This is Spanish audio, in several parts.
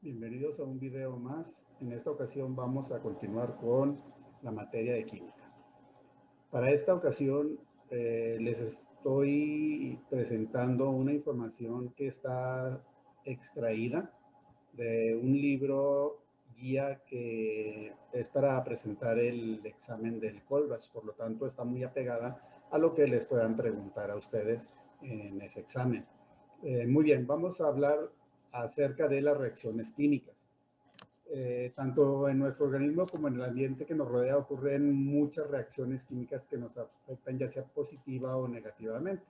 Bienvenidos a un video más. En esta ocasión vamos a continuar con la materia de química. Para esta ocasión les estoy presentando una información que está extraída de un libro guía que es para presentar el examen del Colbach. Por lo tanto, está muy apegada a lo que les puedan preguntar a ustedes en ese examen. Muy bien, vamos a hablar acerca de las reacciones químicas. Tanto en nuestro organismo como en el ambiente que nos rodea ocurren muchas reacciones químicas que nos afectan ya sea positiva o negativamente.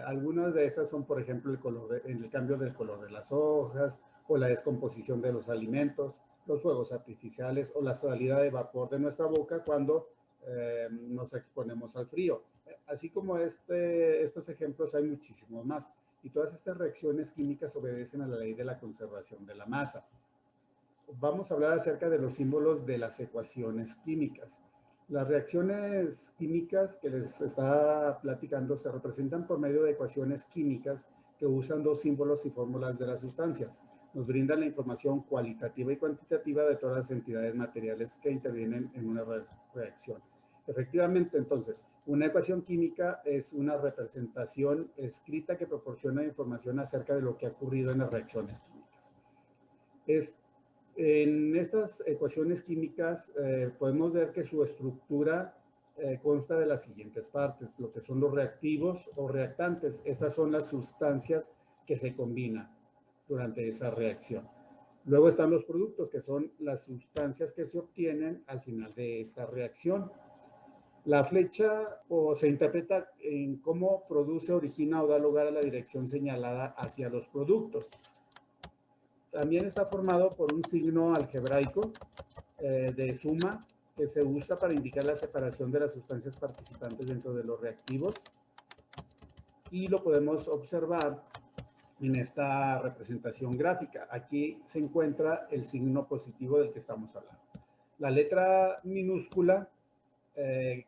Algunas de estas son, por ejemplo, el cambio del color de las hojas o la descomposición de los alimentos, los fuegos artificiales o la salida de vapor de nuestra boca cuando nos exponemos al frío. Así como estos ejemplos hay muchísimos más. Y todas estas reacciones químicas obedecen a la ley de la conservación de la masa. Vamos a hablar acerca de los símbolos de las ecuaciones químicas. Las reacciones químicas que les está platicando se representan por medio de ecuaciones químicas que usan dos símbolos y fórmulas de las sustancias. Nos brindan la información cualitativa y cuantitativa de todas las entidades materiales que intervienen en una reacción. Efectivamente, entonces, una ecuación química es una representación escrita que proporciona información acerca de lo que ha ocurrido en las reacciones químicas. En estas ecuaciones químicas podemos ver que su estructura consta de las siguientes partes, lo que son los reactivos o reactantes. Estas son las sustancias que se combinan durante esa reacción. Luego están los productos, que son las sustancias que se obtienen al final de esta reacción. La flecha se interpreta en cómo produce, origina o da lugar a la dirección señalada hacia los productos. También está formado por un signo algebraico de suma que se usa para indicar la separación de las sustancias participantes dentro de los reactivos. Y lo podemos observar en esta representación gráfica. Aquí se encuentra el signo positivo del que estamos hablando. La letra minúscula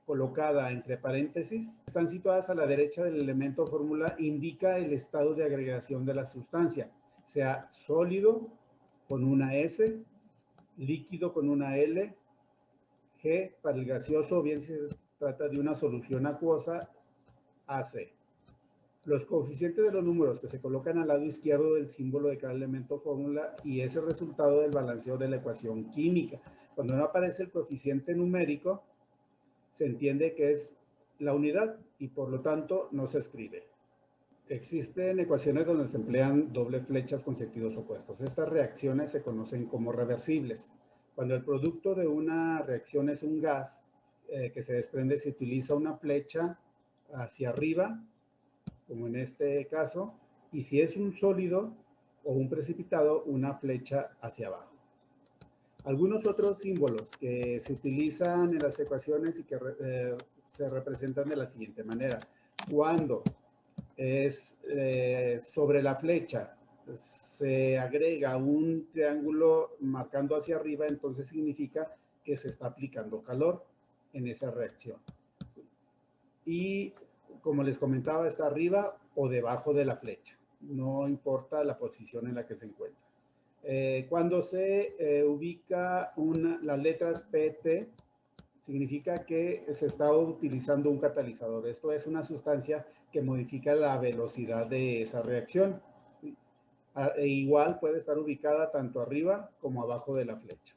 colocada entre paréntesis, están situadas a la derecha del elemento fórmula, indica el estado de agregación de la sustancia, sea sólido con una S, líquido con una L, G para el gaseoso, o bien se trata de una solución acuosa, AC. Los coeficientes de los números que se colocan al lado izquierdo del símbolo de cada elemento fórmula y es el resultado del balanceo de la ecuación química. Cuando no aparece el coeficiente numérico, se entiende que es la unidad y por lo tanto no se escribe. Existen ecuaciones donde se emplean doble flechas con sentidos opuestos. Estas reacciones se conocen como reversibles. Cuando el producto de una reacción es un gas que se desprende, se utiliza una flecha hacia arriba, como en este caso, y si es un sólido o un precipitado, una flecha hacia abajo. Algunos otros símbolos que se utilizan en las ecuaciones y que se representan de la siguiente manera. Cuando es sobre la flecha se agrega un triángulo marcando hacia arriba, entonces significa que se está aplicando calor en esa reacción. Y como les comentaba, está arriba o debajo de la flecha. No importa la posición en la que se encuentra. Cuando se ubica las letras PT, significa que se está utilizando un catalizador. Esto es una sustancia que modifica la velocidad de esa reacción. Igual puede estar ubicada tanto arriba como abajo de la flecha.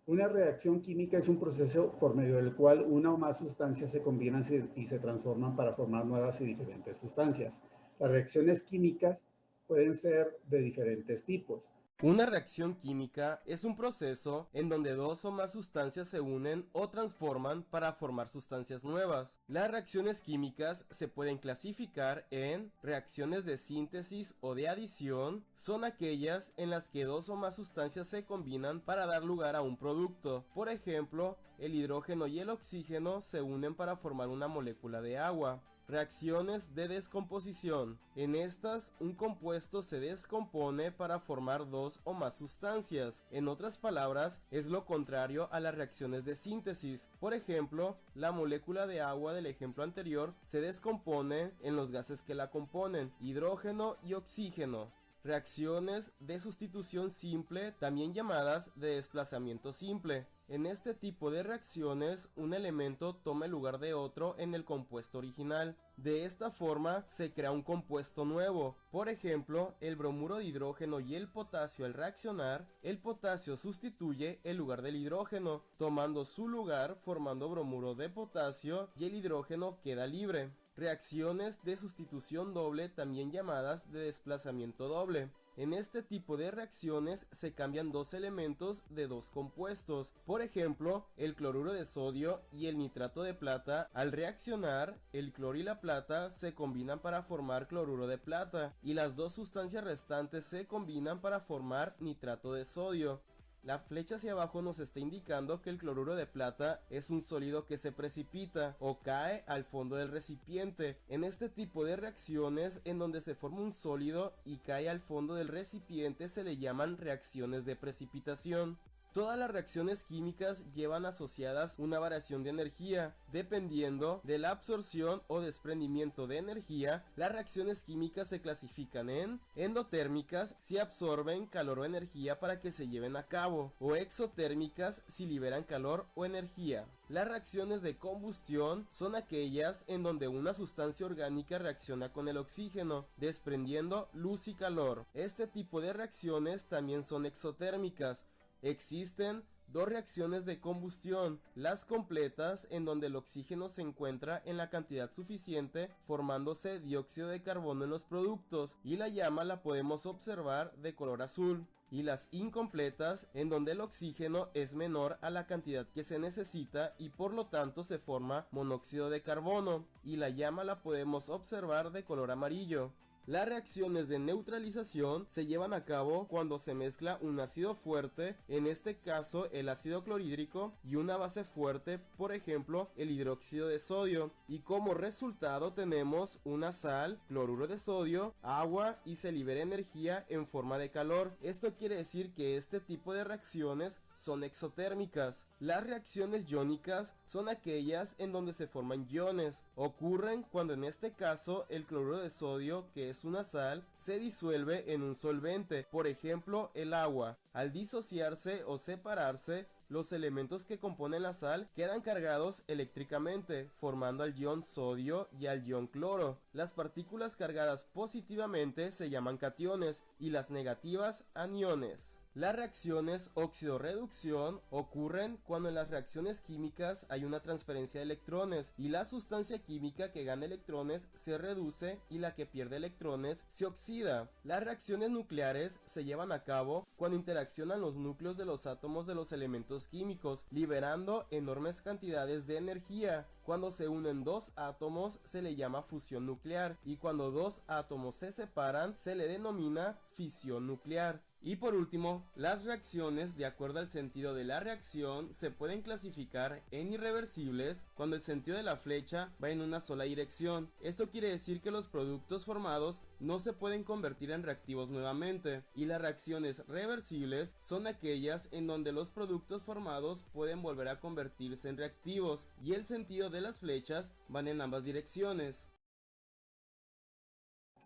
Una reacción química es un proceso por medio del cual una o más sustancias se combinan y se transforman para formar nuevas y diferentes sustancias. Las reacciones químicas pueden ser de diferentes tipos. Una reacción química es un proceso en donde dos o más sustancias se unen o transforman para formar sustancias nuevas. Las reacciones químicas se pueden clasificar en reacciones de síntesis o de adición. Son aquellas en las que dos o más sustancias se combinan para dar lugar a un producto. Por ejemplo, el hidrógeno y el oxígeno se unen para formar una molécula de agua. Reacciones de descomposición. En estas, un compuesto se descompone para formar dos o más sustancias. En otras palabras, es lo contrario a las reacciones de síntesis. Por ejemplo, la molécula de agua del ejemplo anterior se descompone en los gases que la componen, hidrógeno y oxígeno. Reacciones de sustitución simple, también llamadas de desplazamiento simple. En este tipo de reacciones, un elemento toma el lugar de otro en el compuesto original. De esta forma, se crea un compuesto nuevo. Por ejemplo, el bromuro de hidrógeno y el potasio al reaccionar, el potasio sustituye el lugar del hidrógeno, tomando su lugar formando bromuro de potasio y el hidrógeno queda libre. Reacciones de sustitución doble, también llamadas de desplazamiento doble. En este tipo de reacciones se cambian dos elementos de dos compuestos. Por ejemplo, el cloruro de sodio y el nitrato de plata, al reaccionar, el cloro y la plata se combinan para formar cloruro de plata y las dos sustancias restantes se combinan para formar nitrato de sodio. La flecha hacia abajo nos está indicando que el cloruro de plata es un sólido que se precipita o cae al fondo del recipiente. En este tipo de reacciones en donde se forma un sólido y cae al fondo del recipiente se le llaman reacciones de precipitación. Todas las reacciones químicas llevan asociadas una variación de energía. Dependiendo de la absorción o desprendimiento de energía, las reacciones químicas se clasifican en endotérmicas si absorben calor o energía para que se lleven a cabo, o exotérmicas si liberan calor o energía. Las reacciones de combustión son aquellas en donde una sustancia orgánica reacciona con el oxígeno, desprendiendo luz y calor. Este tipo de reacciones también son exotérmicas. Existen dos reacciones de combustión, las completas en donde el oxígeno se encuentra en la cantidad suficiente formándose dióxido de carbono en los productos y la llama la podemos observar de color azul, y las incompletas en donde el oxígeno es menor a la cantidad que se necesita y por lo tanto se forma monóxido de carbono y la llama la podemos observar de color amarillo. Las reacciones de neutralización se llevan a cabo cuando se mezcla un ácido fuerte, en este caso el ácido clorhídrico, y una base fuerte, por ejemplo el hidróxido de sodio, y como resultado tenemos una sal, cloruro de sodio, agua y se libera energía en forma de calor. Esto quiere decir que este tipo de reacciones son exotérmicas. Las reacciones iónicas son aquellas en donde se forman iones. Ocurren cuando en este caso el cloruro de sodio, que es una sal, se disuelve en un solvente, por ejemplo el agua. Al disociarse o separarse, los elementos que componen la sal quedan cargados eléctricamente, formando al ion sodio y al ion cloro. Las partículas cargadas positivamente se llaman cationes y las negativas aniones. Las reacciones óxido-reducción ocurren cuando en las reacciones químicas hay una transferencia de electrones y la sustancia química que gana electrones se reduce y la que pierde electrones se oxida. Las reacciones nucleares se llevan a cabo cuando interaccionan los núcleos de los átomos de los elementos químicos, liberando enormes cantidades de energía. Cuando se unen dos átomos se le llama fusión nuclear y cuando dos átomos se separan se le denomina fisión nuclear. Y por último, las reacciones, de acuerdo al sentido de la reacción, se pueden clasificar en irreversibles cuando el sentido de la flecha va en una sola dirección. Esto quiere decir que los productos formados no se pueden convertir en reactivos nuevamente, y las reacciones reversibles son aquellas en donde los productos formados pueden volver a convertirse en reactivos y el sentido de las flechas van en ambas direcciones.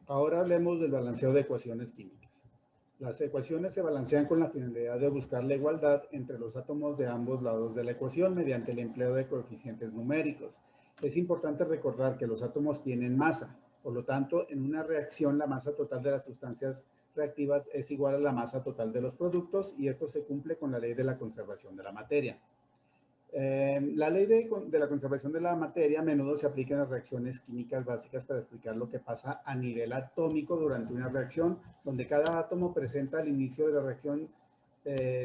Ahora hablemos del balanceo de ecuaciones químicas. Las ecuaciones se balancean con la finalidad de buscar la igualdad entre los átomos de ambos lados de la ecuación mediante el empleo de coeficientes numéricos. Es importante recordar que los átomos tienen masa, por lo tanto, en una reacción la masa total de las sustancias reactivas es igual a la masa total de los productos y esto se cumple con la ley de la conservación de la materia. La ley de la conservación de la materia a menudo se aplica en las reacciones químicas básicas para explicar lo que pasa a nivel atómico durante una reacción, donde cada átomo presente al inicio de la reacción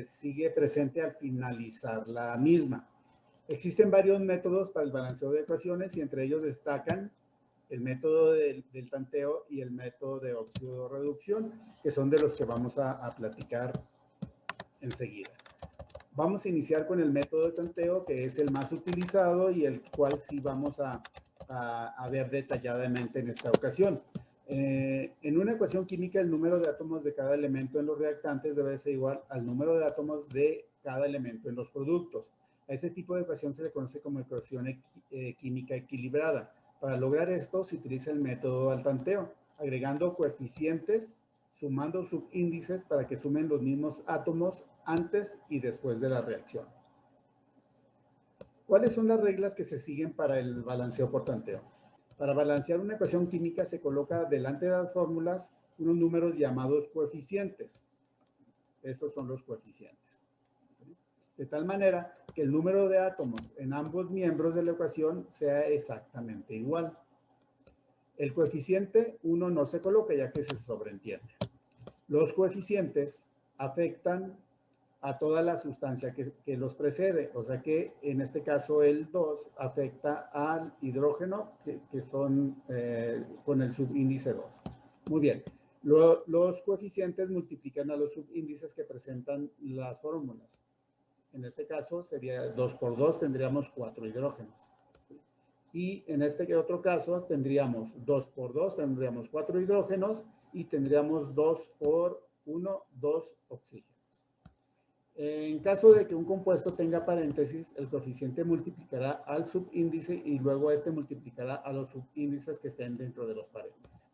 sigue presente al finalizar la misma. Existen varios métodos para el balanceo de ecuaciones y entre ellos destacan el método del tanteo y el método de óxido-reducción, que son de los que vamos a platicar enseguida. Vamos a iniciar con el método de tanteo, que es el más utilizado y el cual sí vamos a ver detalladamente en esta ocasión. En una ecuación química, el número de átomos de cada elemento en los reactantes debe ser igual al número de átomos de cada elemento en los productos. A este tipo de ecuación se le conoce como ecuación química equilibrada. Para lograr esto, se utiliza el método del tanteo, agregando coeficientes sumando subíndices para que sumen los mismos átomos antes y después de la reacción. ¿Cuáles son las reglas que se siguen para el balanceo por tanteo? Para balancear una ecuación química se coloca delante de las fórmulas unos números llamados coeficientes. Estos son los coeficientes. De tal manera que el número de átomos en ambos miembros de la ecuación sea exactamente igual. El coeficiente 1 no se coloca ya que se sobreentiende. Los coeficientes afectan a toda la sustancia que los precede, o sea que en este caso el 2 afecta al hidrógeno que son con el subíndice 2. Muy bien, los coeficientes multiplican a los subíndices que presentan las fórmulas. En este caso sería 2 por 2, tendríamos 4 hidrógenos. Y en este otro caso tendríamos 2 por 2, tendríamos 4 hidrógenos y tendríamos 2 por 1, 2 oxígenos. En caso de que un compuesto tenga paréntesis, el coeficiente multiplicará al subíndice y luego este multiplicará a los subíndices que estén dentro de los paréntesis.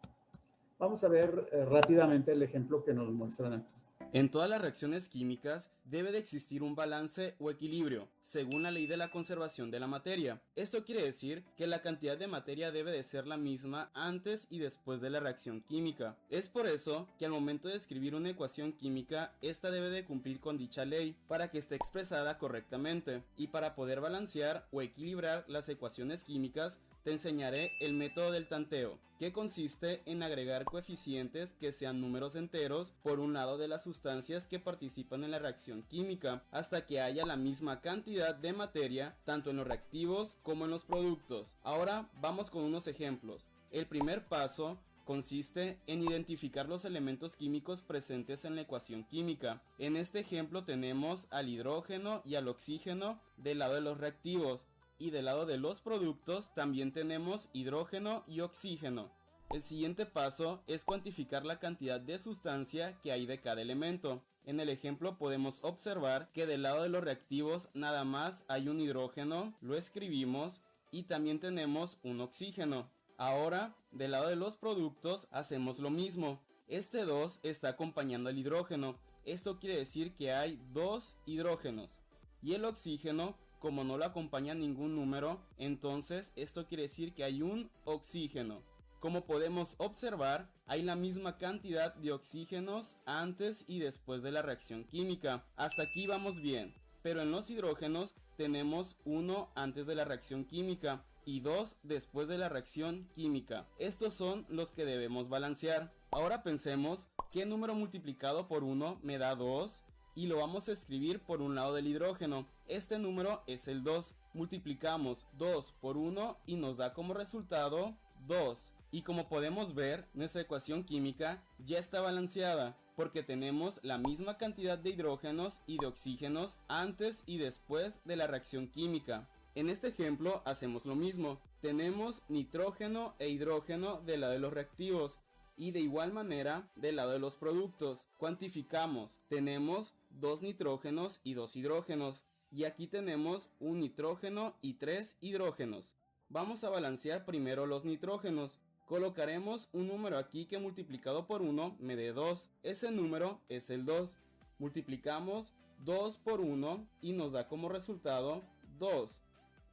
Vamos a ver rápidamente el ejemplo que nos muestran aquí. En todas las reacciones químicas debe de existir un balance o equilibrio, según la ley de la conservación de la materia. Esto quiere decir que la cantidad de materia debe de ser la misma antes y después de la reacción química. Es por eso que al momento de escribir una ecuación química, esta debe de cumplir con dicha ley para que esté expresada correctamente. Y para poder balancear o equilibrar las ecuaciones químicas, te enseñaré el método del tanteo, que consiste en agregar coeficientes que sean números enteros por un lado de las sustancias que participan en la reacción química, hasta que haya la misma cantidad de materia tanto en los reactivos como en los productos. Ahora vamos con unos ejemplos. El primer paso consiste en identificar los elementos químicos presentes en la ecuación química. En este ejemplo tenemos al hidrógeno y al oxígeno del lado de los reactivos, y del lado de los productos también tenemos hidrógeno y oxígeno. El siguiente paso es cuantificar la cantidad de sustancia que hay de cada elemento. En el ejemplo podemos observar que del lado de los reactivos nada más hay un hidrógeno, lo escribimos, y también tenemos un oxígeno. Ahora, del lado de los productos hacemos lo mismo. Este 2 está acompañando al hidrógeno. Esto quiere decir que hay 2 hidrógenos. Y el oxígeno, como no lo acompaña ningún número, entonces esto quiere decir que hay un oxígeno. Como podemos observar, hay la misma cantidad de oxígenos antes y después de la reacción química. Hasta aquí vamos bien, pero en los hidrógenos tenemos 1 antes de la reacción química y 2 después de la reacción química. Estos son los que debemos balancear. Ahora pensemos, ¿qué número multiplicado por 1 me da 2? Y lo vamos a escribir por un lado del hidrógeno. Este número es el 2. Multiplicamos 2 por 1 y nos da como resultado 2. Y como podemos ver, nuestra ecuación química ya está balanceada, porque tenemos la misma cantidad de hidrógenos y de oxígenos antes y después de la reacción química. En este ejemplo hacemos lo mismo. Tenemos nitrógeno e hidrógeno del lado de los reactivos. Y de igual manera del lado de los productos. Cuantificamos. Tenemos 2 nitrógenos y 2 hidrógenos. Y aquí tenemos un nitrógeno y 3 hidrógenos. Vamos a balancear primero los nitrógenos. Colocaremos un número aquí que multiplicado por 1 me dé 2. Ese número es el 2. Multiplicamos 2 por 1 y nos da como resultado 2.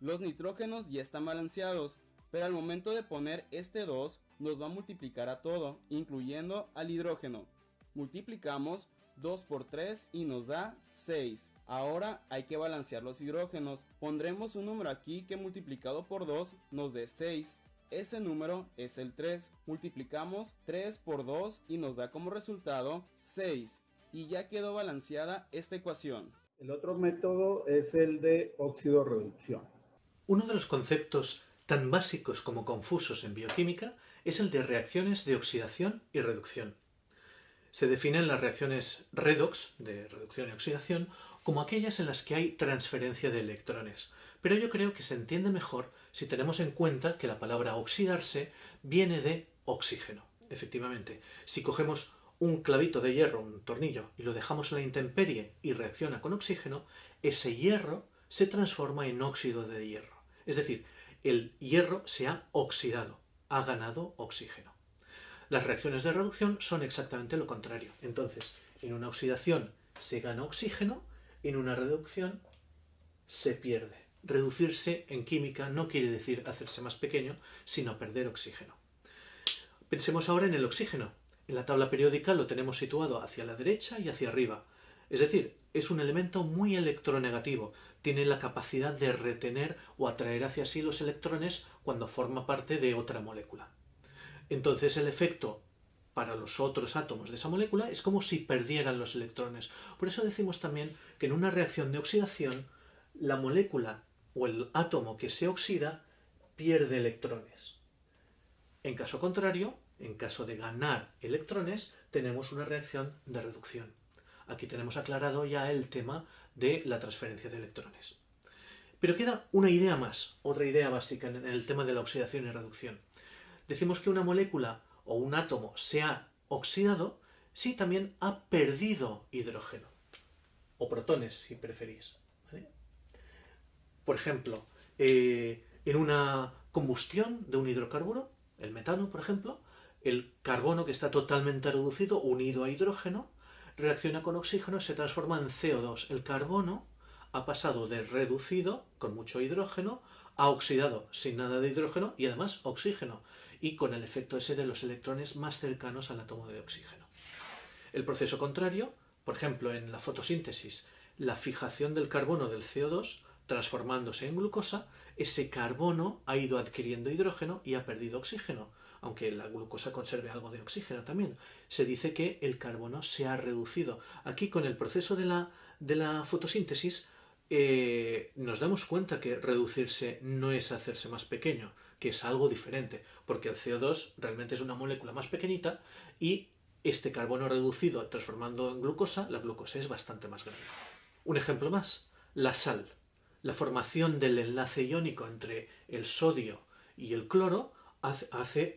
Los nitrógenos ya están balanceados, pero al momento de poner este 2 nos va a multiplicar a todo, incluyendo al hidrógeno. Multiplicamos 2 por 3 y nos da 6. Ahora hay que balancear los hidrógenos. Pondremos un número aquí que multiplicado por 2 nos dé 6. Ese número es el 3. Multiplicamos 3 por 2 y nos da como resultado 6. Y ya quedó balanceada esta ecuación. El otro método es el de óxido-reducción. Uno de los conceptos tan básicos como confusos en bioquímica es el de reacciones de oxidación y reducción. Se definen las reacciones redox, de reducción y oxidación, como aquellas en las que hay transferencia de electrones. Pero yo creo que se entiende mejor si tenemos en cuenta que la palabra oxidarse viene de oxígeno. Efectivamente, si cogemos un clavito de hierro, un tornillo, y lo dejamos en la intemperie y reacciona con oxígeno, ese hierro se transforma en óxido de hierro. Es decir, el hierro se ha oxidado, ha ganado oxígeno. Las reacciones de reducción son exactamente lo contrario. Entonces, en una oxidación se gana oxígeno, en una reducción se pierde. Reducirse en química no quiere decir hacerse más pequeño, sino perder oxígeno. Pensemos ahora en el oxígeno. En la tabla periódica lo tenemos situado hacia la derecha y hacia arriba. Es decir, es un elemento muy electronegativo. Tiene la capacidad de retener o atraer hacia sí los electrones cuando forma parte de otra molécula. Entonces el efecto para los otros átomos de esa molécula es como si perdieran los electrones. Por eso decimos también que en una reacción de oxidación la molécula o el átomo que se oxida pierde electrones. En caso contrario, en caso de ganar electrones, tenemos una reacción de reducción. Aquí tenemos aclarado ya el tema de la transferencia de electrones. Pero queda una idea más, otra idea básica en el tema de la oxidación y reducción. Decimos que una molécula o un átomo se ha oxidado si también ha perdido hidrógeno, o protones si preferís. ¿Vale? Por ejemplo, en una combustión de un hidrocarburo, el metano, por ejemplo, el carbono que está totalmente reducido, unido a hidrógeno, reacciona con oxígeno y se transforma en CO2. El carbono ha pasado de reducido, con mucho hidrógeno, a oxidado, sin nada de hidrógeno y además oxígeno, y con el efecto ese de los electrones más cercanos al átomo de oxígeno. El proceso contrario, por ejemplo, en la fotosíntesis, la fijación del carbono del CO2, transformándose en glucosa, ese carbono ha ido adquiriendo hidrógeno y ha perdido oxígeno, aunque la glucosa conserve algo de oxígeno también. Se dice que el carbono se ha reducido. Aquí, con el proceso de la fotosíntesis, nos damos cuenta que reducirse no es hacerse más pequeño, que es algo diferente, porque el CO2 realmente es una molécula más pequeñita y este carbono reducido transformando en glucosa, la glucosa es bastante más grande. Un ejemplo más, la sal. La formación del enlace iónico entre el sodio y el cloro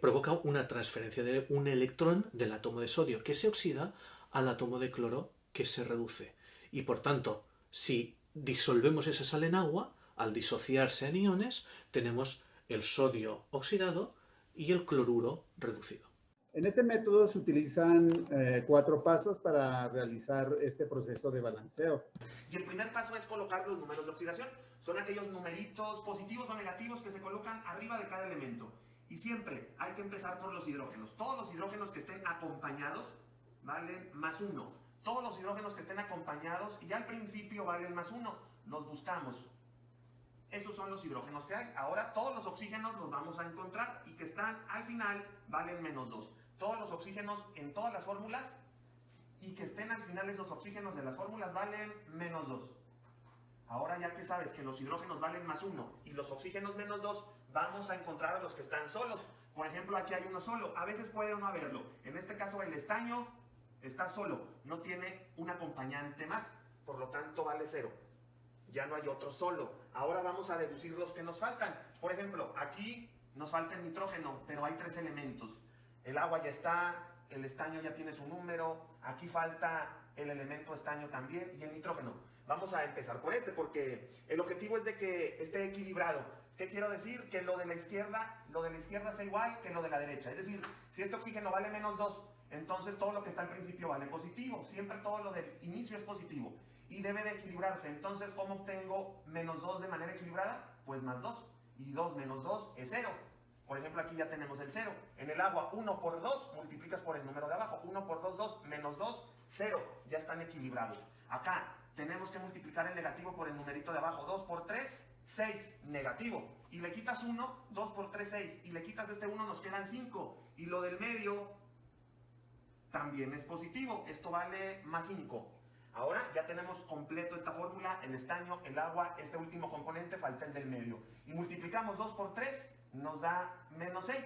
provoca una transferencia de un electrón del átomo de sodio que se oxida al átomo de cloro que se reduce. Y por tanto, si disolvemos esa sal en agua, al disociarse en iones, tenemos el sodio oxidado y el cloruro reducido. En este método se utilizan 4 pasos para realizar este proceso de balanceo. Y el primer paso es colocar los números de oxidación. Son aquellos numeritos positivos o negativos que se colocan arriba de cada elemento. Y siempre hay que empezar por los hidrógenos. Todos los hidrógenos que estén acompañados valen más 1. Todos los hidrógenos que estén acompañados y al principio valen más 1. Los buscamos. Esos son los hidrógenos que hay. Ahora todos los oxígenos los vamos a encontrar y que están al final valen menos 2. Todos los oxígenos en todas las fórmulas y que estén al final esos oxígenos de las fórmulas valen menos 2. Ahora ya que sabes que los hidrógenos valen más 1 y los oxígenos menos 2, vamos a encontrar a los que están solos. Por ejemplo, aquí hay uno solo. A veces puede no haberlo. En este caso el estaño está solo. No tiene un acompañante más. Por lo tanto vale 0. Ya no hay otro solo. Ahora vamos a deducir los que nos faltan. Por ejemplo, aquí nos falta el nitrógeno, pero hay 3 elementos. El agua ya está, el estaño ya tiene su número, aquí falta el elemento estaño también y el nitrógeno. Vamos a empezar por este porque el objetivo es de que esté equilibrado. ¿Qué quiero decir? Que lo de la izquierda sea igual que lo de la derecha. Es decir, si este oxígeno vale menos 2, entonces todo lo que está al principio vale positivo. Siempre todo lo del inicio es positivo. Y debe de equilibrarse. Entonces, ¿cómo obtengo menos 2 de manera equilibrada? Pues más 2. Y 2 menos 2 es 0. Por ejemplo, aquí ya tenemos el 0. En el agua, 1 por 2, multiplicas por el número de abajo. 1 por 2, 2, menos 2, 0. Ya están equilibrados. Acá tenemos que multiplicar el negativo por el numerito de abajo. 2 por 3, 6, negativo. Y le quitas 1, 2 por 3, 6. Y le quitas este 1, nos quedan 5. Y lo del medio también es positivo. Esto vale más 5. Ahora ya tenemos completo esta fórmula, el estaño, el agua, este último componente, falta el del medio. Y multiplicamos 2 por 3, nos da menos 6.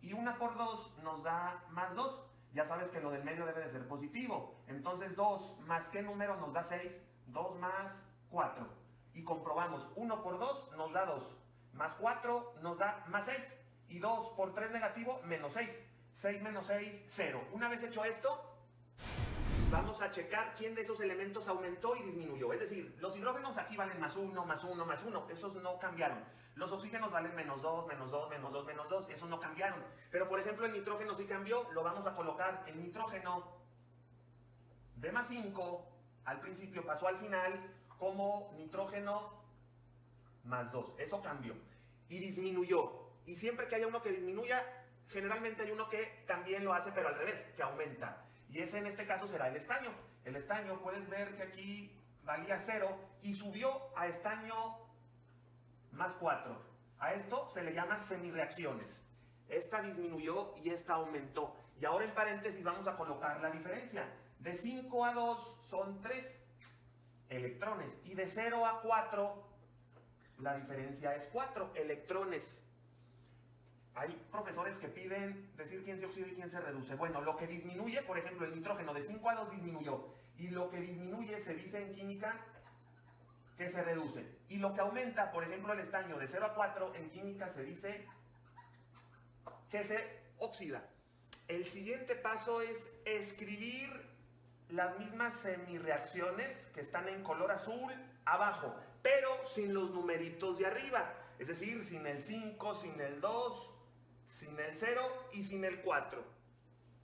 Y 1 por 2 nos da más 2. Ya sabes que lo del medio debe de ser positivo. Entonces 2 más ¿qué número nos da 6? 2 más 4. Y comprobamos, 1 por 2 nos da 2. Más 4 nos da más 6. Y 2 por 3 negativo, menos 6. 6 menos 6, 0. Una vez hecho esto, vamos a checar quién de esos elementos aumentó y disminuyó. Es decir, los hidrógenos aquí valen más 1, más 1, más 1. Esos no cambiaron. Los oxígenos valen menos 2, menos 2, menos 2, menos 2. Esos no cambiaron. Pero, por ejemplo, el nitrógeno sí cambió. Lo vamos a colocar en nitrógeno de más 5. Al principio pasó al final como nitrógeno más 2. Eso cambió. Y disminuyó. Y siempre que haya uno que disminuya, generalmente hay uno que también lo hace, pero al revés, que aumenta. Y ese en este caso será el estaño. El estaño, puedes ver que aquí valía 0 y subió a estaño más 4. A esto se le llama semirreacciones. Esta disminuyó y esta aumentó. Y ahora en paréntesis vamos a colocar la diferencia. De 5 a 2 son 3 electrones. Y de 0 a 4 la diferencia es 4 electrones. Hay profesores que piden decir quién se oxida y quién se reduce. Bueno, lo que disminuye, por ejemplo, el nitrógeno de 5 a 2 disminuyó. Y lo que disminuye se dice en química que se reduce. Y lo que aumenta, por ejemplo, el estaño de 0 a 4, en química se dice que se oxida. El siguiente paso es escribir las mismas semirreacciones que están en color azul abajo, pero sin los numeritos de arriba. Es decir, sin el 5, sin el 2, sin el 0 y sin el 4.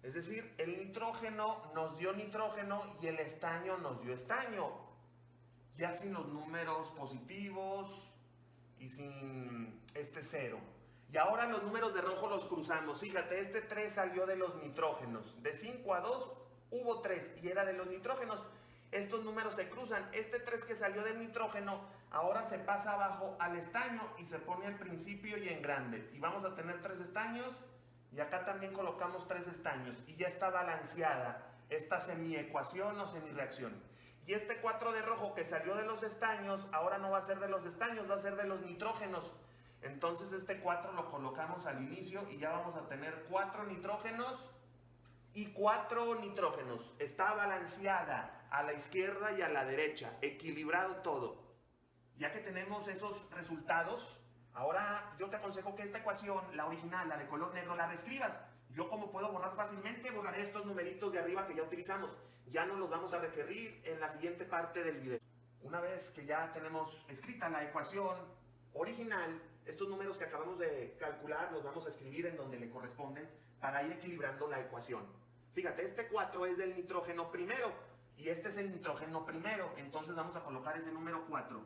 Es decir, el nitrógeno nos dio nitrógeno y el estaño nos dio estaño. Ya sin los números positivos y sin este 0. Y ahora los números de rojo los cruzamos. Fíjate, este 3 salió de los nitrógenos. De 5 a 2 hubo 3 y era de los nitrógenos. Estos números se cruzan. Este 3 que salió del nitrógeno ahora se pasa abajo al estaño y se pone al principio y en grande. Y vamos a tener 3 estaños y acá también colocamos 3 estaños. Y ya está balanceada esta semiecuación o semirreacción. Y este 4 de rojo que salió de los estaños ahora no va a ser de los estaños, va a ser de los nitrógenos. Entonces este 4 lo colocamos al inicio y ya vamos a tener 4 nitrógenos y 4 nitrógenos. Está balanceada a la izquierda y a la derecha, equilibrado todo. Ya que tenemos esos resultados, ahora yo te aconsejo que esta ecuación, la original, la de color negro, la reescribas. Yo, como puedo borrar fácilmente, borraré estos numeritos de arriba que ya utilizamos. Ya no los vamos a requerir en la siguiente parte del video. Una vez que ya tenemos escrita la ecuación original, estos números que acabamos de calcular los vamos a escribir en donde le corresponden para ir equilibrando la ecuación. Fíjate, este 4 es del nitrógeno primero y este es el nitrógeno primero, entonces vamos a colocar ese número 4.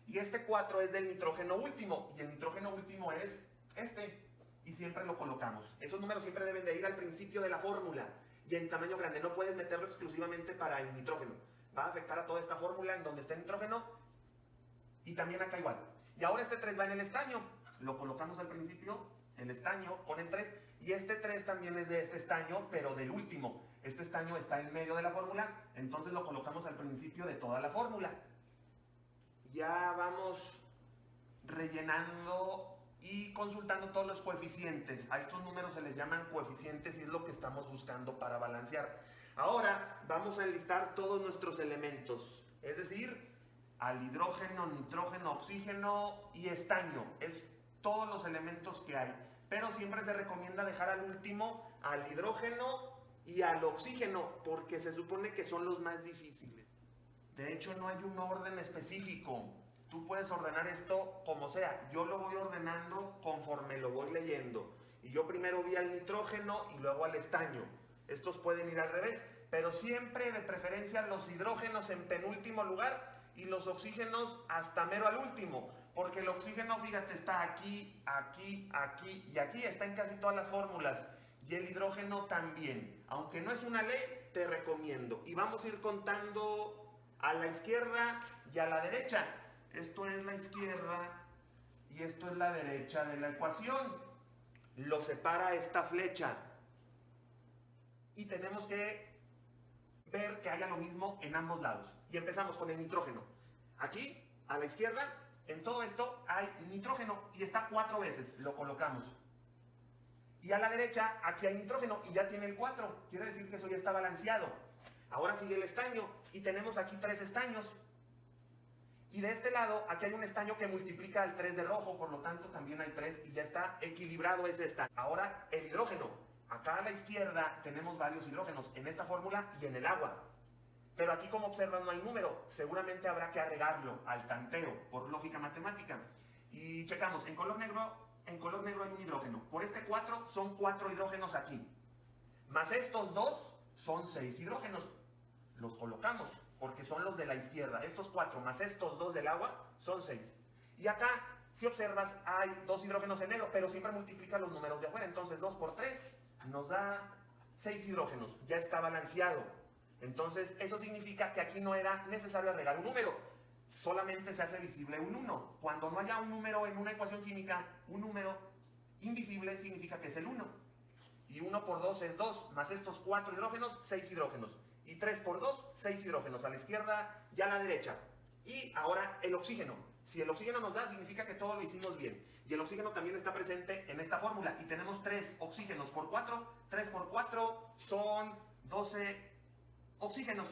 Y este 4 es del nitrógeno último y el nitrógeno último es este y siempre lo colocamos. Esos números siempre deben de ir al principio de la fórmula y en tamaño grande, no puedes meterlo exclusivamente para el nitrógeno. Va a afectar a toda esta fórmula en donde está el nitrógeno y también acá igual. Y ahora este 3 va en el estaño, lo colocamos al principio, el estaño, ponen 3, y este 3 también es de este estaño, pero del último. Este estaño está en medio de la fórmula, entonces lo colocamos al principio de toda la fórmula. Ya vamos rellenando y consultando todos los coeficientes. A estos números se les llaman coeficientes y es lo que estamos buscando para balancear. Ahora vamos a enlistar todos nuestros elementos, es decir, al hidrógeno, nitrógeno, oxígeno y estaño. Es todos los elementos que hay. Pero siempre se recomienda dejar al último al hidrógeno y al oxígeno, porque se supone que son los más difíciles. De hecho, no hay un orden específico. Tú puedes ordenar esto como sea. Yo lo voy ordenando conforme lo voy leyendo. Y yo primero vi al nitrógeno y luego al estaño. Estos pueden ir al revés, pero siempre de preferencia los hidrógenos en penúltimo lugar y los oxígenos hasta mero al último, porque el oxígeno, fíjate, está aquí, aquí, aquí y aquí, está en casi todas las fórmulas, y el hidrógeno también. Aunque no es una ley, te recomiendo. Y vamos a ir contando a la izquierda y a la derecha. Esto es la izquierda y esto es la derecha de la ecuación. Lo separa esta flecha. Y tenemos que ver que haya lo mismo en ambos lados. Y empezamos con el nitrógeno. Aquí, a la izquierda, en todo esto hay nitrógeno y está 4 veces. Lo colocamos. Y a la derecha, aquí hay nitrógeno y ya tiene el 4. Quiere decir que eso ya está balanceado. Ahora sigue el estaño y tenemos aquí 3 estaños. Y de este lado, aquí hay un estaño que multiplica el 3 de rojo, por lo tanto también hay 3 y ya está equilibrado ese estaño. Ahora el hidrógeno. Acá a la izquierda tenemos varios hidrógenos en esta fórmula y en el agua. Pero aquí, como observas, no hay número. Seguramente habrá que agregarlo al tanteo, por lógica matemática. Y checamos, en color negro hay un hidrógeno. Por este 4 son 4 hidrógenos aquí. Más estos 2 son 6 hidrógenos. Los colocamos, porque son los de la izquierda. Estos 4 más estos 2 del agua son 6. Y acá, si observas, hay 2 hidrógenos en negro, pero siempre multiplica los números de afuera. Entonces 2 por 3 nos da 6 hidrógenos. Ya está balanceado. Entonces eso significa que aquí no era necesario agregar un número. Solamente se hace visible un 1. Cuando no haya un número en una ecuación química, un número invisible significa que es el 1. Y 1 por 2 es 2, más estos 4 hidrógenos, 6 hidrógenos. Y 3 por 2, 6 hidrógenos. A la izquierda y a la derecha. Y ahora el oxígeno. Si el oxígeno nos da, significa que todo lo hicimos bien. Y el oxígeno también está presente en esta fórmula. Y tenemos 3 oxígenos por 4. 3 por 4 son 12 oxígenos.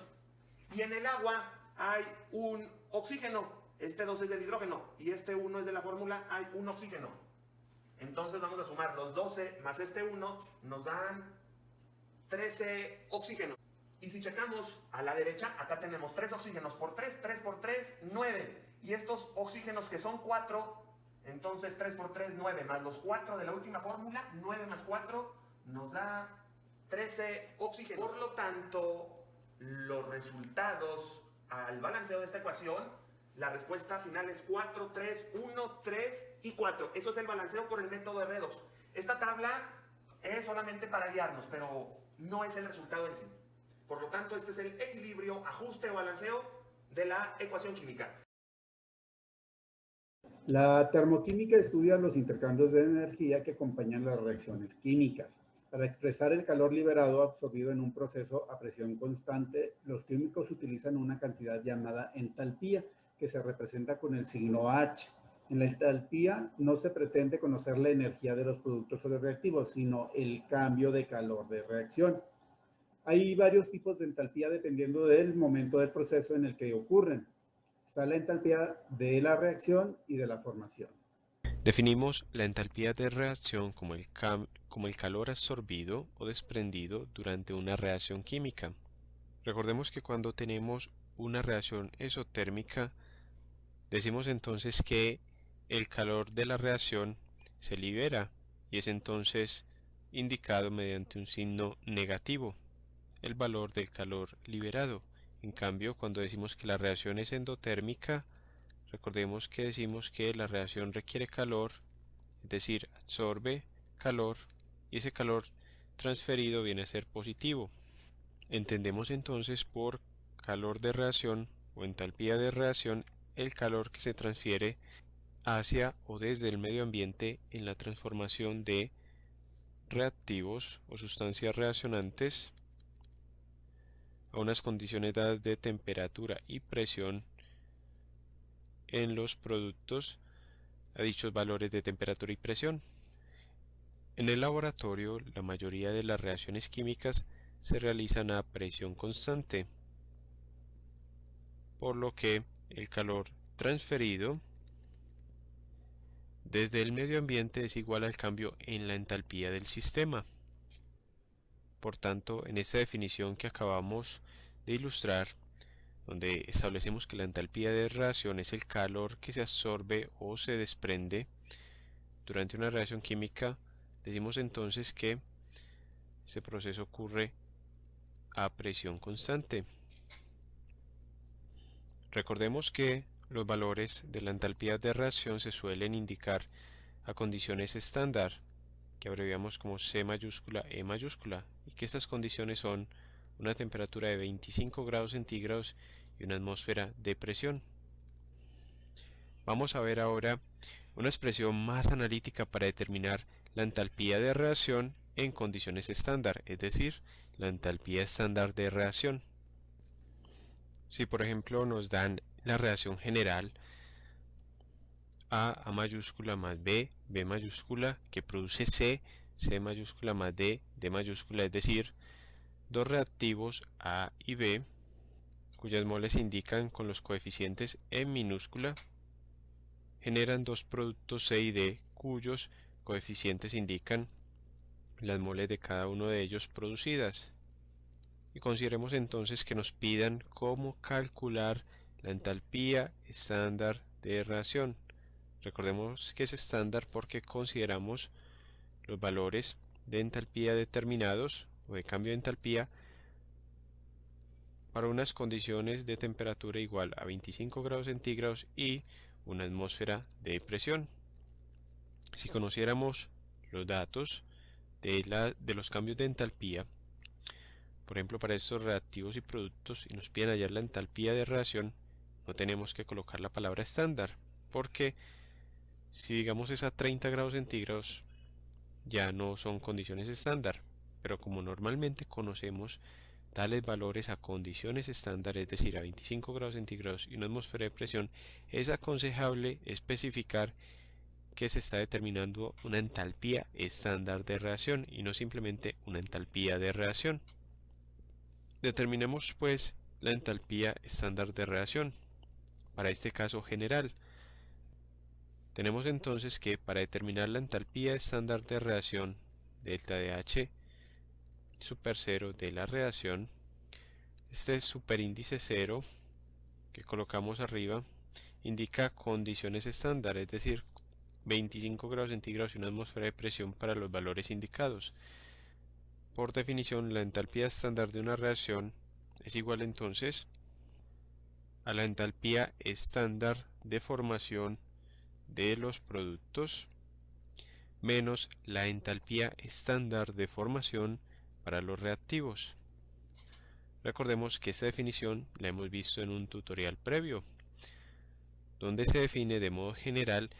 Y en el agua hay un oxígeno. Este 2 es del hidrógeno y este 1 es de la fórmula, hay un oxígeno. Entonces vamos a sumar los 12 más este 1, nos dan 13 oxígenos. Y si checamos a la derecha, acá tenemos 3 oxígenos por 3, 3 por 3, 9. Y estos oxígenos que son 4, entonces 3 por 3, 9, más los 4 de la última fórmula, 9 más 4 nos da 13 oxígenos. Por lo tanto, los resultados al balanceo de esta ecuación, la respuesta final es 4, 3, 1, 3 y 4. Eso es el balanceo por el método de redox. Esta tabla es solamente para guiarnos, pero no es el resultado en sí. Por lo tanto, este es el equilibrio, ajuste o balanceo de la ecuación química. La termoquímica estudia los intercambios de energía que acompañan las reacciones químicas. Para expresar el calor liberado absorbido en un proceso a presión constante, los químicos utilizan una cantidad llamada entalpía, que se representa con el signo H. En la entalpía no se pretende conocer la energía de los productos o los reactivos, sino el cambio de calor de reacción. Hay varios tipos de entalpía dependiendo del momento del proceso en el que ocurren. Está la entalpía de la reacción y de la formación. Definimos la entalpía de reacción como el calor absorbido o desprendido durante una reacción química. Recordemos que cuando tenemos una reacción exotérmica, decimos entonces que el calor de la reacción se libera y es entonces indicado mediante un signo negativo, el valor del calor liberado. En cambio, cuando decimos que la reacción es endotérmica, recordemos que decimos que la reacción requiere calor, es decir, absorbe calor y ese calor transferido viene a ser positivo. Entendemos entonces por calor de reacción o entalpía de reacción el calor que se transfiere hacia o desde el medio ambiente en la transformación de reactivos o sustancias reaccionantes a unas condiciones dadas de temperatura y presión en los productos a dichos valores de temperatura y presión. En el laboratorio, la mayoría de las reacciones químicas se realizan a presión constante, por lo que el calor transferido desde el medio ambiente es igual al cambio en la entalpía del sistema. Por tanto, en esta definición que acabamos de ilustrar, donde establecemos que la entalpía de reacción es el calor que se absorbe o se desprende durante una reacción química, decimos entonces que este proceso ocurre a presión constante. Recordemos que los valores de la entalpía de reacción se suelen indicar a condiciones estándar, que abreviamos como C mayúscula, E mayúscula, y que estas condiciones son una temperatura de 25 grados centígrados y una atmósfera de presión. Vamos a ver ahora una expresión más analítica para determinar la entalpía de reacción en condiciones estándar, es decir, la entalpía estándar de reacción. Si por ejemplo nos dan la reacción general A mayúscula más B mayúscula, que produce C mayúscula más D mayúscula, es decir, dos reactivos A y B, cuyas moles se indican con los coeficientes en minúscula, generan dos productos C y D, cuyos coeficientes indican las moles de cada uno de ellos producidas. y consideremos entonces que nos pidan cómo calcular la entalpía estándar de reacción. Recordemos que es estándar porque consideramos los valores de entalpía determinados o de cambio de entalpía para unas condiciones de temperatura igual a 25 grados centígrados y una atmósfera de presión. Si conociéramos los datos de los cambios de entalpía, por ejemplo para estos reactivos y productos, y nos piden hallar la entalpía de reacción, no tenemos que colocar la palabra estándar, porque si digamos es a 30 grados centígrados ya no son condiciones estándar, pero como normalmente conocemos tales valores a condiciones estándar, es decir, a 25 grados centígrados y una atmósfera de presión, es aconsejable especificar que se está determinando una entalpía estándar de reacción y no simplemente una entalpía de reacción. Determinemos pues la entalpía estándar de reacción para este caso general. Tenemos entonces que para determinar la entalpía estándar de reacción, delta de H super 0 de la reacción, este superíndice 0 que colocamos arriba indica condiciones estándar, es decir, 25 grados centígrados y una atmósfera de presión para los valores indicados. Por definición, la entalpía estándar de una reacción es igual entonces a la entalpía estándar de formación de los productos menos la entalpía estándar de formación para los reactivos. Recordemos que esta definición la hemos visto en un tutorial previo, donde se define de modo general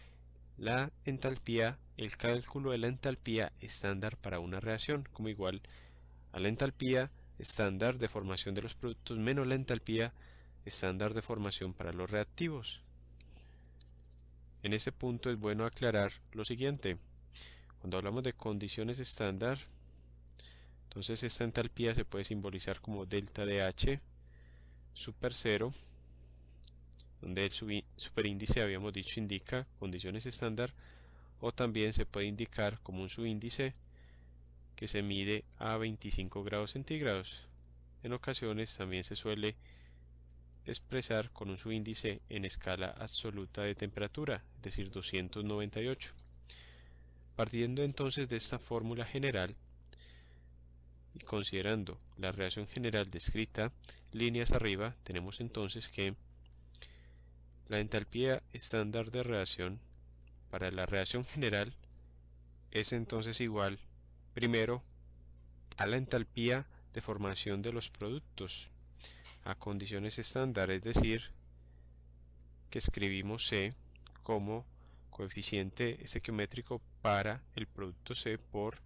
la entalpía, el cálculo de la entalpía estándar para una reacción, como igual a la entalpía estándar de formación de los productos menos la entalpía estándar de formación para los reactivos. En este punto es bueno aclarar lo siguiente: cuando hablamos de condiciones estándar, entonces esta entalpía se puede simbolizar como delta de H super 0, donde el superíndice habíamos dicho indica condiciones estándar, o también se puede indicar como un subíndice que se mide a 25 grados centígrados. En ocasiones también se suele expresar con un subíndice en escala absoluta de temperatura, es decir, 298. Partiendo entonces de esta fórmula general y considerando la reacción general descrita líneas arriba, tenemos entonces que la entalpía estándar de reacción para la reacción general es entonces igual, primero, a la entalpía de formación de los productos a condiciones estándar, es decir, que escribimos C como coeficiente estequiométrico para el producto C por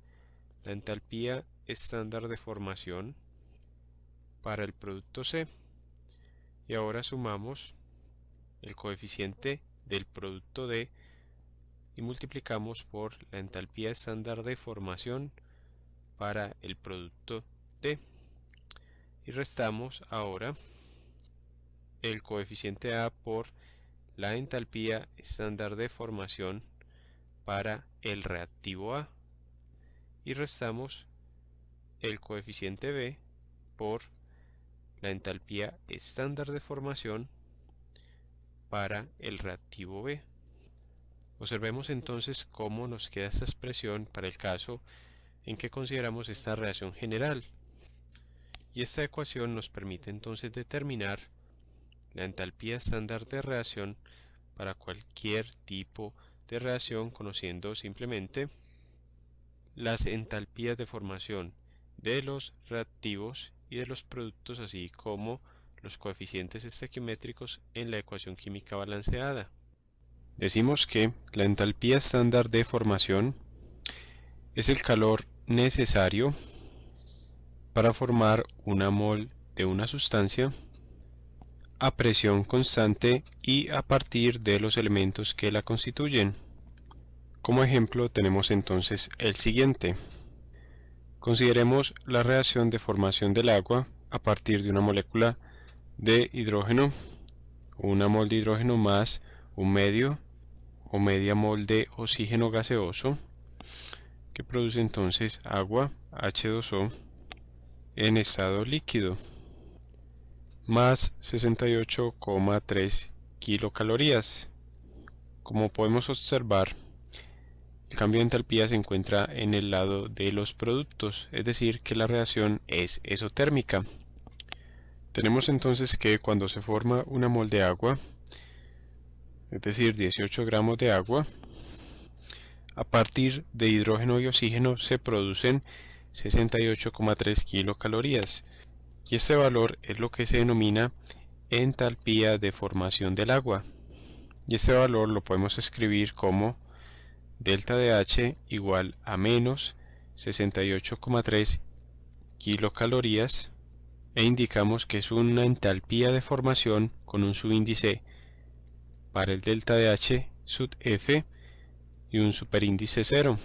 la entalpía estándar de formación para el producto C, y ahora sumamos el coeficiente del producto D y multiplicamos por la entalpía estándar de formación para el producto D, y restamos ahora el coeficiente A por la entalpía estándar de formación para el reactivo A, y restamos el coeficiente B por la entalpía estándar de formación para el reactivo B. Observemos entonces cómo nos queda esta expresión para el caso en que consideramos esta reacción general, y esta ecuación nos permite entonces determinar la entalpía estándar de reacción para cualquier tipo de reacción, conociendo simplemente las entalpías de formación de los reactivos y de los productos, así como los coeficientes estequiométricos en la ecuación química balanceada. Decimos que la entalpía estándar de formación es el calor necesario para formar una mol de una sustancia a presión constante y a partir de los elementos que la constituyen. Como ejemplo tenemos entonces el siguiente. Consideremos la reacción de formación del agua a partir de una molécula de hidrógeno, una mol de hidrógeno más un medio o media mol de oxígeno gaseoso, que produce entonces agua H2O, en estado líquido, más 68,3 kilocalorías. Como podemos observar, el cambio de entalpía se encuentra en el lado de los productos, es decir, que la reacción es esotérmica. Tenemos entonces que cuando se forma una mol de agua, es decir, 18 gramos de agua, a partir de hidrógeno y oxígeno se producen 68,3 kilocalorías, y este valor es lo que se denomina entalpía de formación del agua, y este valor lo podemos escribir como delta de H igual a menos 68,3 kilocalorías, e indicamos que es una entalpía de formación con un subíndice para el delta de H sub F y un superíndice 0.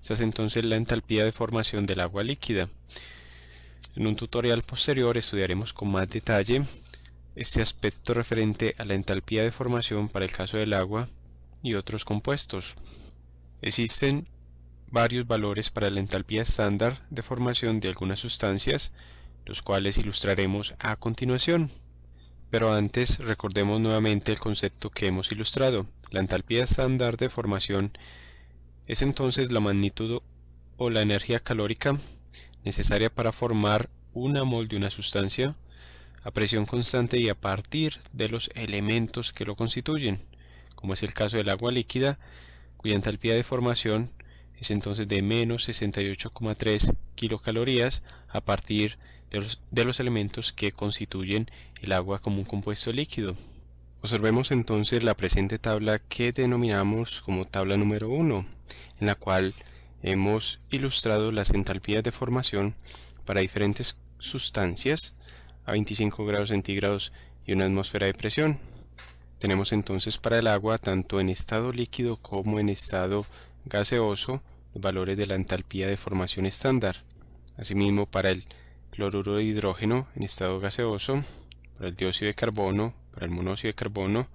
Esta es entonces la entalpía de formación del agua líquida. En un tutorial posterior estudiaremos con más detalle este aspecto referente a la entalpía de formación para el caso del agua y otros compuestos. Existen varios valores para la entalpía estándar de formación de algunas sustancias, los cuales ilustraremos a continuación. Pero antes recordemos nuevamente el concepto que hemos ilustrado. La entalpía estándar de formación es entonces la magnitud o la energía calórica necesaria para formar una mol de una sustancia a presión constante y a partir de los elementos que lo constituyen, como es el caso del agua líquida, cuya entalpía de formación es entonces de menos 68,3 kilocalorías a partir de los elementos que constituyen el agua como un compuesto líquido. Observemos entonces la presente tabla que denominamos como tabla número 1, en la cual hemos ilustrado las entalpías de formación para diferentes sustancias a 25 grados centígrados y una atmósfera de presión. Tenemos entonces para el agua, tanto en estado líquido como en estado gaseoso, los valores de la entalpía de formación estándar. Asimismo, para el cloruro de hidrógeno en estado gaseoso, para el dióxido de carbono, para el monóxido de carbono,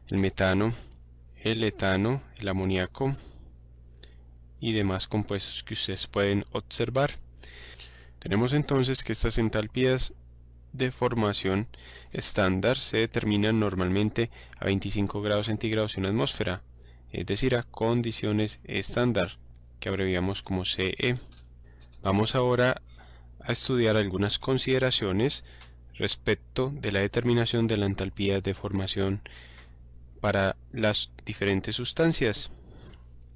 el metano, el etano, el amoníaco y demás compuestos que ustedes pueden observar. Tenemos entonces que estas entalpías de formación estándar se determinan normalmente a 25 grados centígrados y una atmósfera, es decir, a condiciones estándar, que abreviamos como CE. Vamos ahora a estudiar algunas consideraciones respecto de la determinación de la entalpía de formación para las diferentes sustancias.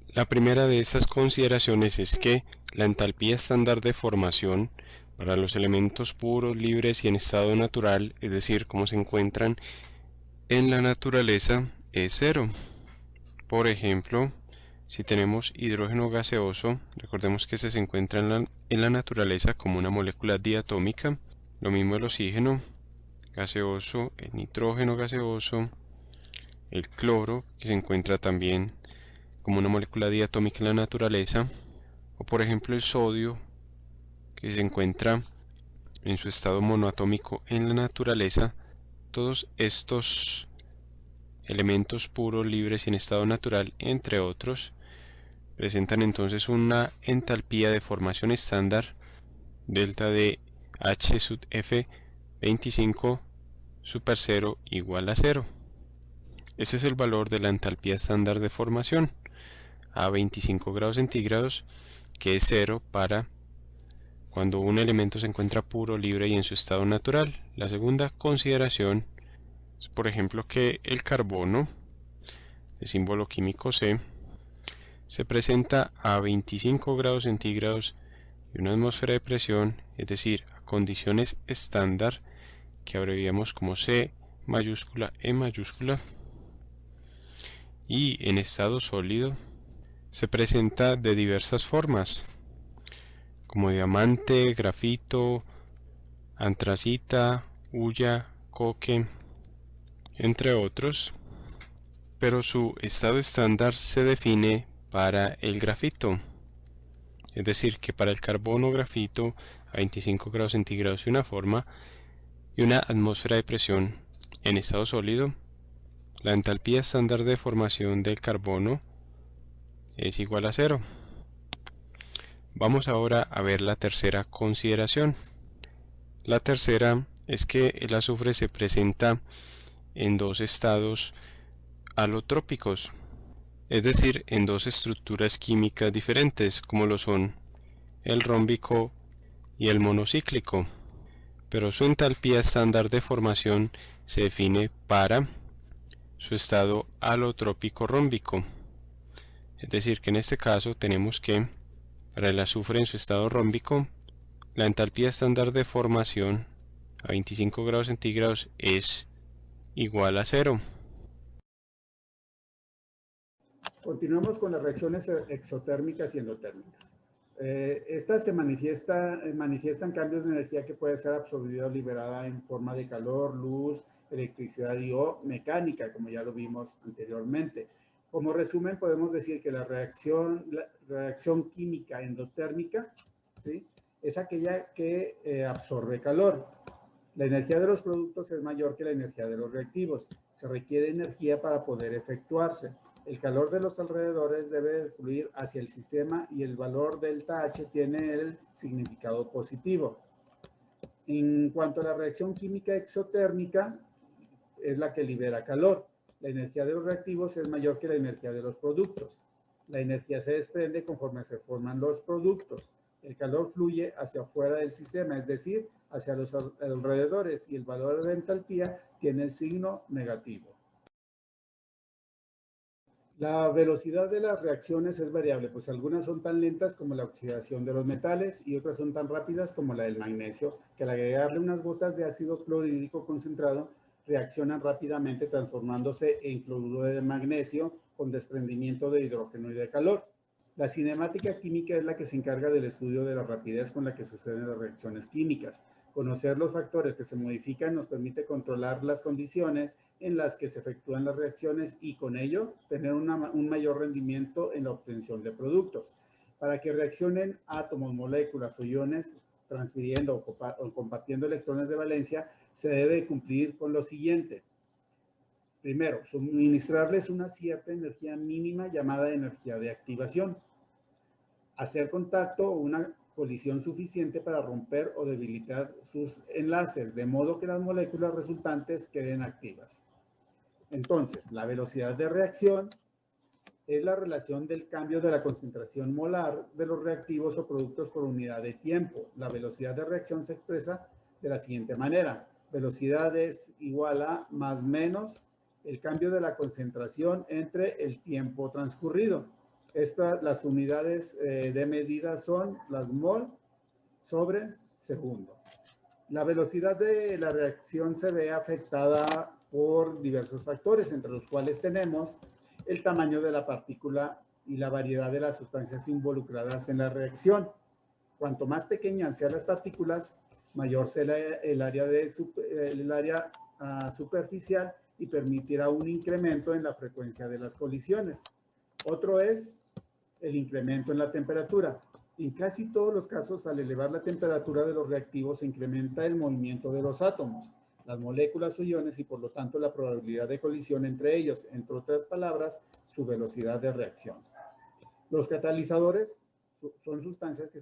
La primera de estas consideraciones es que la entalpía estándar de formación para los elementos puros, libres y en estado natural, es decir, como se encuentran en la naturaleza, es 0. Por ejemplo, si tenemos hidrógeno gaseoso, recordemos que se encuentra en la naturaleza como una molécula diatómica. Lo mismo el oxígeno gaseoso, el nitrógeno gaseoso, el cloro, que se encuentra también como una molécula diatómica en la naturaleza, o por ejemplo el sodio, que se encuentra en su estado monoatómico en la naturaleza. Todos estos elementos puros, libres y en estado natural, entre otros, presentan entonces una entalpía de formación estándar delta de H sub F 25 super 0 igual a 0. Ese es el valor de la entalpía estándar de formación a 25 grados centígrados, que es 0 para cuando un elemento se encuentra puro, libre y en su estado natural. La segunda consideración es, por ejemplo, que el carbono, de símbolo químico C, se presenta a 25 grados centígrados y una atmósfera de presión, es decir, a condiciones estándar, que abreviamos como C mayúscula E mayúscula, y en estado sólido se presenta de diversas formas, como diamante, grafito, antracita, hulla, coque, entre otros, pero su estado estándar se define para el grafito, es decir, que para el carbono grafito a 25 grados centígrados y una forma y una atmósfera de presión en estado sólido, la entalpía estándar de formación del carbono es igual a 0. Vamos ahora a ver la tercera consideración. La tercera es que el azufre se presenta en dos estados alotrópicos, es decir, en dos estructuras químicas diferentes, como lo son el rómbico y el monocíclico, pero su entalpía estándar de formación se define para su estado alotrópico rómbico. Es decir, que en este caso tenemos que, para el azufre en su estado rómbico, la entalpía estándar de formación a 25 grados centígrados es igual a 0. Continuamos con las reacciones exotérmicas y endotérmicas. Estas se manifiestan cambios de energía que puede ser absorbida o liberada en forma de calor, luz, electricidad y o mecánica, como ya lo vimos anteriormente. Como resumen, podemos decir que la reacción química endotérmica, ¿sí?, es aquella que absorbe calor. La energía de los productos es mayor que la energía de los reactivos. Se requiere energía para poder efectuarse. El calor de los alrededores debe fluir hacia el sistema y el valor delta H tiene el significado positivo. En cuanto a la reacción química exotérmica, es la que libera calor. La energía de los reactivos es mayor que la energía de los productos. La energía se desprende conforme se forman los productos. El calor fluye hacia afuera del sistema, es decir, hacia los alrededores, y el valor de entalpía tiene el signo negativo. La velocidad de las reacciones es variable, pues algunas son tan lentas como la oxidación de los metales y otras son tan rápidas como la del magnesio, que al agregarle unas gotas de ácido clorhídrico concentrado, reaccionan rápidamente transformándose en cloruro de magnesio con desprendimiento de hidrógeno y de calor. La cinemática química es la que se encarga del estudio de la rapidez con la que suceden las reacciones químicas. Conocer los factores que se modifican nos permite controlar las condiciones en las que se efectúan las reacciones y con ello tener un mayor rendimiento en la obtención de productos. Para que reaccionen átomos, moléculas o iones transfiriendo o compartiendo electrones de valencia, se debe cumplir con lo siguiente. Primero, suministrarles una cierta energía mínima llamada energía de activación. Hacer contacto o una colisión suficiente para romper o debilitar sus enlaces, de modo que las moléculas resultantes queden activas. Entonces, la velocidad de reacción es la relación del cambio de la concentración molar de los reactivos o productos por unidad de tiempo. La velocidad de reacción se expresa de la siguiente manera. Velocidad es igual a más menos el cambio de la concentración entre el tiempo transcurrido. Las unidades de medida son las mol sobre segundo. La velocidad de la reacción se ve afectada por diversos factores, entre los cuales tenemos el tamaño de la partícula y la variedad de las sustancias involucradas en la reacción. Cuanto más pequeñas sean las partículas, mayor será el área superficial y permitirá un incremento en la frecuencia de las colisiones. Otro es el incremento en la temperatura. En casi todos los casos, al elevar la temperatura de los reactivos, se incrementa el movimiento de los átomos, las moléculas o iones y por lo tanto la probabilidad de colisión entre ellos, entre otras palabras, su velocidad de reacción. Los catalizadores son sustancias que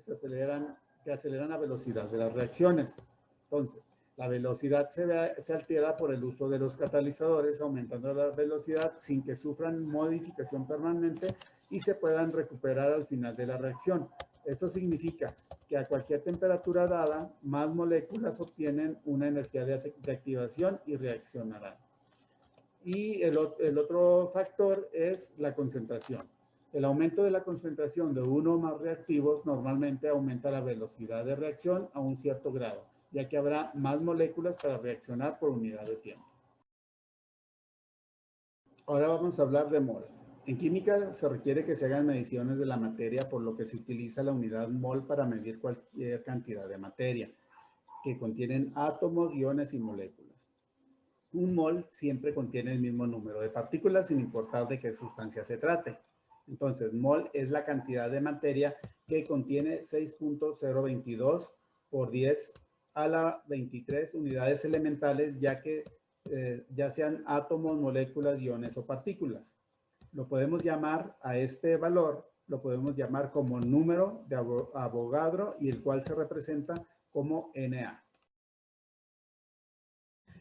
aceleran a velocidad de las reacciones. Entonces, la velocidad se altera por el uso de los catalizadores, aumentando la velocidad sin que sufran modificación permanente y se puedan recuperar al final de la reacción. Esto significa que a cualquier temperatura dada, más moléculas obtienen una energía de activación y reaccionarán. Y el otro factor es la concentración. El aumento de la concentración de uno o más reactivos normalmente aumenta la velocidad de reacción a un cierto grado, ya que habrá más moléculas para reaccionar por unidad de tiempo. Ahora vamos a hablar de mol. En química se requiere que se hagan mediciones de la materia, por lo que se utiliza la unidad mol para medir cualquier cantidad de materia, que contienen átomos, iones y moléculas. Un mol siempre contiene el mismo número de partículas, sin importar de qué sustancia se trate. Entonces, mol es la cantidad de materia que contiene 6.022 por 10 a la 23 unidades elementales, ya sean átomos, moléculas, iones o partículas. Lo podemos llamar a este valor, lo podemos llamar como número de Avogadro y el cual se representa como Na.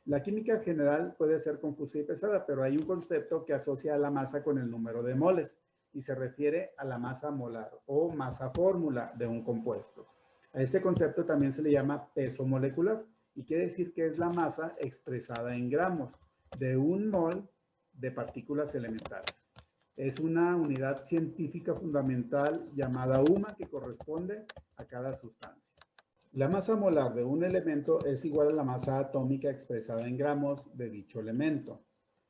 La química general puede ser confusa y pesada, pero hay un concepto que asocia a la masa con el número de moles y se refiere a la masa molar o masa fórmula de un compuesto. A este concepto también se le llama peso molecular y quiere decir que es la masa expresada en gramos de un mol de partículas elementales. Es una unidad científica fundamental llamada UMA que corresponde a cada sustancia. La masa molar de un elemento es igual a la masa atómica expresada en gramos de dicho elemento,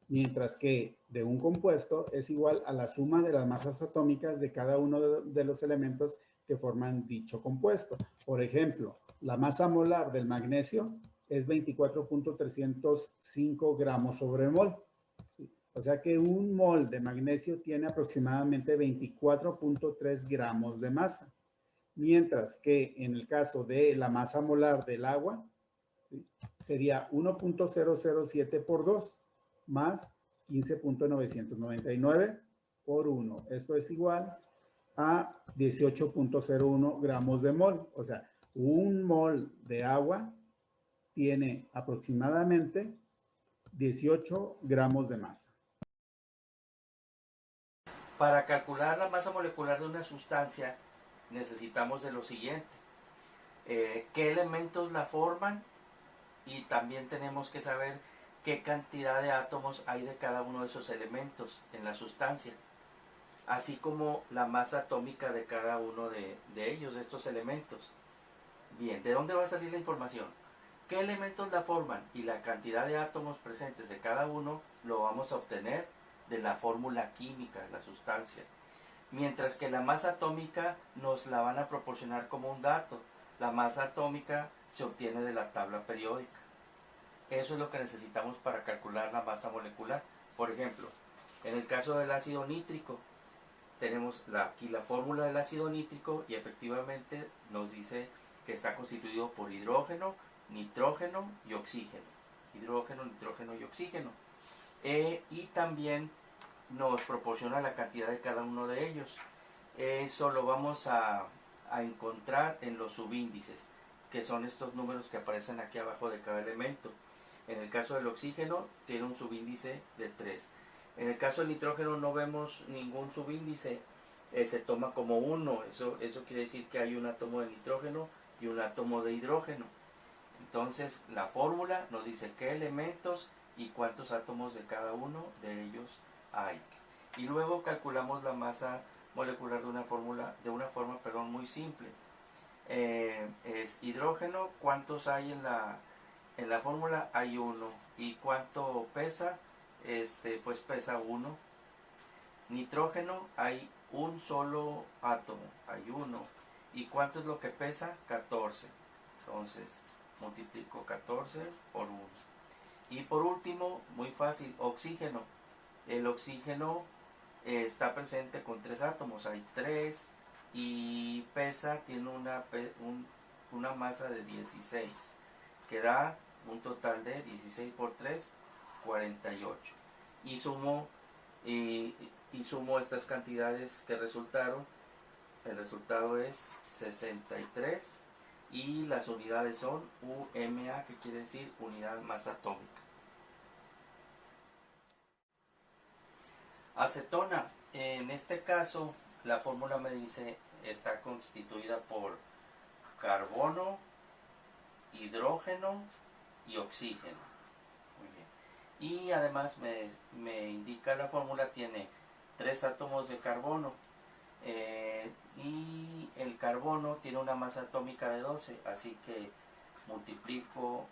mientras que de un compuesto es igual a la suma de las masas atómicas de cada uno de los elementos que forman dicho compuesto. Por ejemplo, la masa molar del magnesio es 24.305 gramos sobre mol. O sea que un mol de magnesio tiene aproximadamente 24.3 gramos de masa. Mientras que en el caso de la masa molar del agua, ¿sí?, sería 1.007 por 2 más 15.999 por 1. Esto es igual a 18.01 gramos de mol. O sea, un mol de agua tiene aproximadamente 18 gramos de masa. Para calcular la masa molecular de una sustancia necesitamos de lo siguiente: qué elementos la forman, y también tenemos que saber qué cantidad de átomos hay de cada uno de esos elementos en la sustancia, así como la masa atómica de cada uno de ellos, de estos elementos. Bien, ¿de dónde va a salir la información? ¿Qué elementos la forman? Y la cantidad de átomos presentes de cada uno lo vamos a obtener de la fórmula química de la sustancia. Mientras que la masa atómica nos la van a proporcionar como un dato. La masa atómica se obtiene de la tabla periódica. Eso es lo que necesitamos para calcular la masa molecular. Por ejemplo, en el caso del ácido nítrico, tenemos aquí la fórmula del ácido nítrico y efectivamente nos dice que está constituido por hidrógeno, nitrógeno y oxígeno. Hidrógeno, nitrógeno y oxígeno. Y también nos proporciona la cantidad de cada uno de ellos. Eso lo vamos a encontrar en los subíndices, que son estos números que aparecen aquí abajo de cada elemento. En el caso del oxígeno tiene un subíndice de 3. En el caso del nitrógeno no vemos ningún subíndice, se toma como 1. Eso quiere decir que hay un átomo de nitrógeno y un átomo de hidrógeno. Entonces la fórmula nos dice qué elementos y cuántos átomos de cada uno de ellos hay. Y luego calculamos la masa molecular de una forma muy simple. Es hidrógeno, ¿cuántos hay en la fórmula? Hay 1. ¿Y cuánto pesa? Pues pesa 1. Nitrógeno, hay un solo átomo, hay 1. ¿Y cuánto es lo que pesa? 14. Entonces multiplico 14 por 1. Y por último, muy fácil, oxígeno. El oxígeno está presente con 3 átomos, hay 3, y tiene una masa de 16, que da un total de 16 por 3, 48. Y sumo estas cantidades que resultaron. El resultado es 63 y las unidades son UMA, que quiere decir unidad masa atómica. Acetona, en este caso la fórmula me dice está constituida por carbono, hidrógeno y oxígeno. Muy bien. Y además me indica la fórmula tiene 3 átomos de carbono, y el carbono tiene una masa atómica de 12, así que multiplico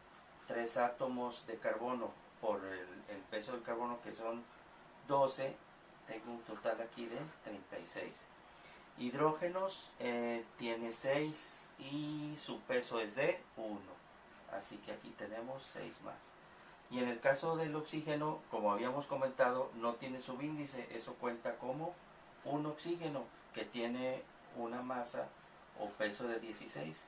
3 átomos de carbono por el peso del carbono, que son 12, tengo un total aquí de 36. Hidrógenos tiene 6 y su peso es de 1, así que aquí tenemos 6 más. Y en el caso del oxígeno, como habíamos comentado, no tiene subíndice, eso cuenta como un oxígeno que tiene una masa o peso de 16,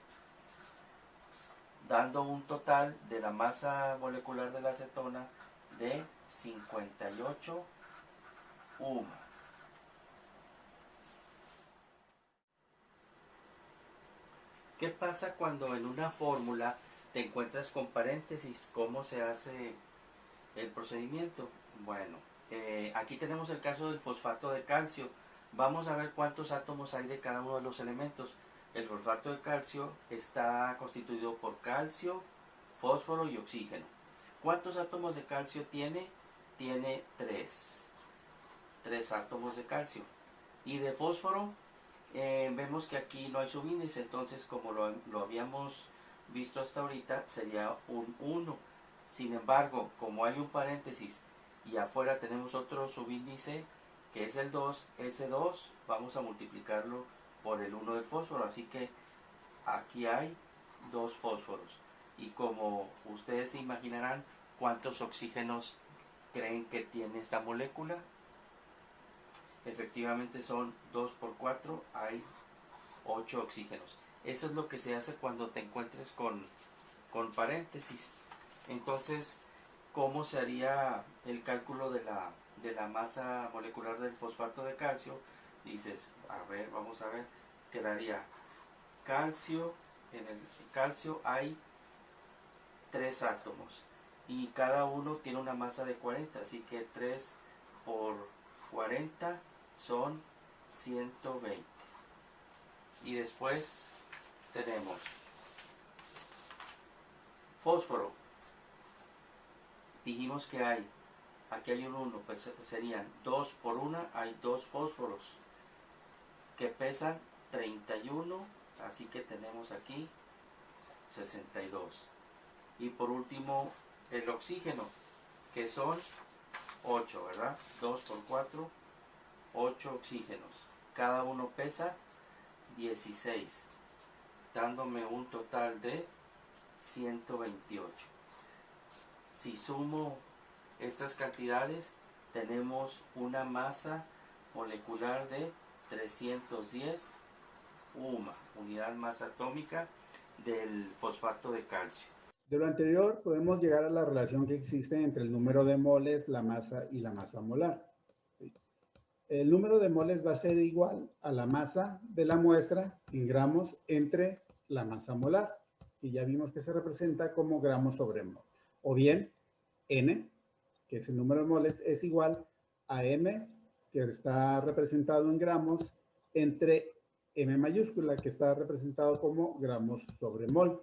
dando un total de la masa molecular de la acetona de 58 UMA. ¿Qué pasa cuando en una fórmula te encuentras con paréntesis. ¿Cómo se hace el procedimiento? Bueno, aquí tenemos el caso del fosfato de calcio. Vamos a ver cuántos átomos hay de cada uno de los elementos. El fosfato de calcio está constituido por calcio, fósforo y oxígeno. ¿Cuántos átomos de calcio tiene? Tiene 3. 3 átomos de calcio. Y de fósforo, vemos que aquí no hay subíndice, entonces como lo habíamos visto hasta ahorita, sería un 1. Sin embargo, como hay un paréntesis y afuera tenemos otro subíndice que es el 2, ese 2 vamos a multiplicarlo por el 1 del fósforo, así que aquí hay 2 fósforos. Y como ustedes se imaginarán, ¿cuántos oxígenos creen que tiene esta molécula? Efectivamente son 2 por 4, hay 8 oxígenos. Eso es lo que se hace cuando te encuentres con paréntesis. Entonces, ¿cómo se haría el cálculo de la masa molecular del fosfato de calcio? Dices, a ver, vamos a ver, quedaría calcio, en el calcio hay 3 átomos y cada uno tiene una masa de 40, así que 3 por 40 son 120. Y después tenemos fósforo. Dijimos que aquí hay un 1, pues serían 2 por 1, hay 2 fósforos que pesan 31, así que tenemos aquí 62. Y por último el oxígeno, que son 8, ¿verdad? 2 por 4, 8 oxígenos. Cada uno pesa 16, dándome un total de 128. Si sumo estas cantidades, tenemos una masa molecular de 310 UMA, unidad masa atómica del fosfato de calcio. De lo anterior, podemos llegar a la relación que existe entre el número de moles, la masa y la masa molar. El número de moles va a ser igual a la masa de la muestra en gramos entre la masa molar, y ya vimos que se representa como gramos sobre mol. O bien, N, que es el número de moles, es igual a M, que está representado en gramos, entre M mayúscula, que está representado como gramos sobre mol.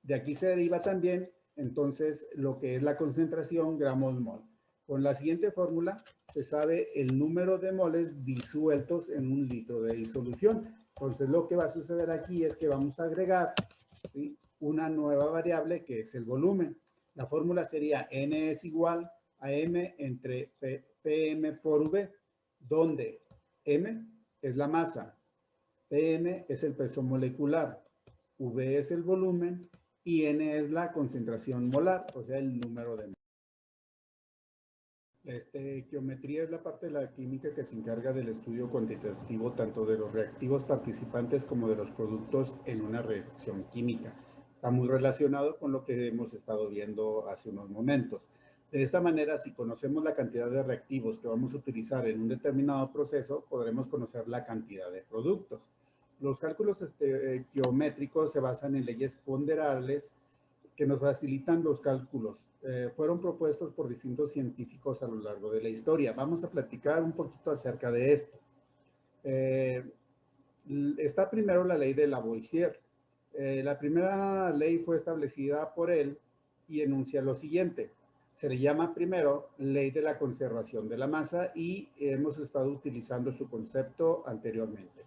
De aquí se deriva también, entonces, lo que es la concentración gramos-mol. Con la siguiente fórmula se sabe el número de moles disueltos en un litro de disolución. Entonces, lo que va a suceder aquí es que vamos a agregar, ¿sí?, una nueva variable que es el volumen. La fórmula sería N es igual a M entre PM por V, donde M es la masa, PM es el peso molecular, V es el volumen y N es la concentración molar, o sea, el número de moles. La estequiometría es la parte de la química que se encarga del estudio cuantitativo tanto de los reactivos participantes como de los productos en una reacción química. Está muy relacionado con lo que hemos estado viendo hace unos momentos. De esta manera, si conocemos la cantidad de reactivos que vamos a utilizar en un determinado proceso, podremos conocer la cantidad de productos. Los cálculos estequiométricos se basan en leyes ponderables que nos facilitan los cálculos. Fueron propuestos por distintos científicos a lo largo de la historia. Vamos a platicar un poquito acerca de esto. Está primero la ley de Lavoisier. La primera ley fue establecida por él y enuncia lo siguiente. Se le llama primero ley de la conservación de la masa y hemos estado utilizando su concepto anteriormente.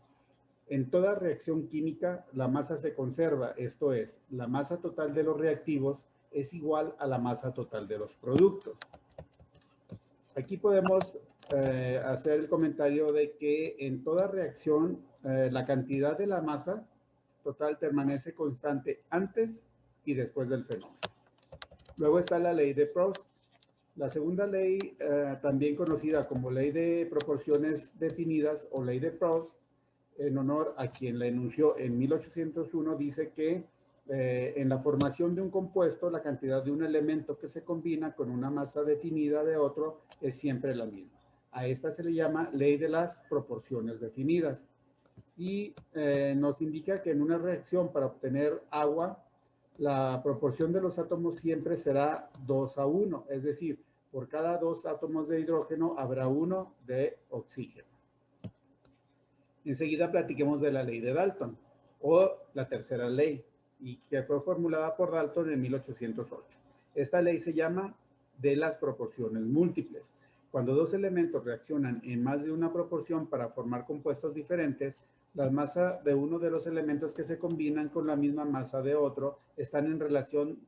En toda reacción química, la masa se conserva, esto es, la masa total de los reactivos es igual a la masa total de los productos. Aquí podemos hacer el comentario de que en toda reacción la cantidad de la masa total permanece constante antes y después del fenómeno. Luego está la ley de Proust. La segunda ley, también conocida como ley de proporciones definidas o ley de Proust, en honor a quien la enunció en 1801, dice que en la formación de un compuesto, la cantidad de un elemento que se combina con una masa definida de otro es siempre la misma. A esta se le llama ley de las proporciones definidas. Y nos indica que en una reacción para obtener agua, La proporción de los átomos siempre será 2:1, es decir, por cada 2 átomos de hidrógeno habrá 1 de oxígeno. Enseguida platiquemos de la ley de Dalton, o la tercera ley, y que fue formulada por Dalton en 1808. Esta ley se llama de las proporciones múltiples. Cuando dos elementos reaccionan en más de una proporción para formar compuestos diferentes, la masa de uno de los elementos que se combinan con la misma masa de otro están en relación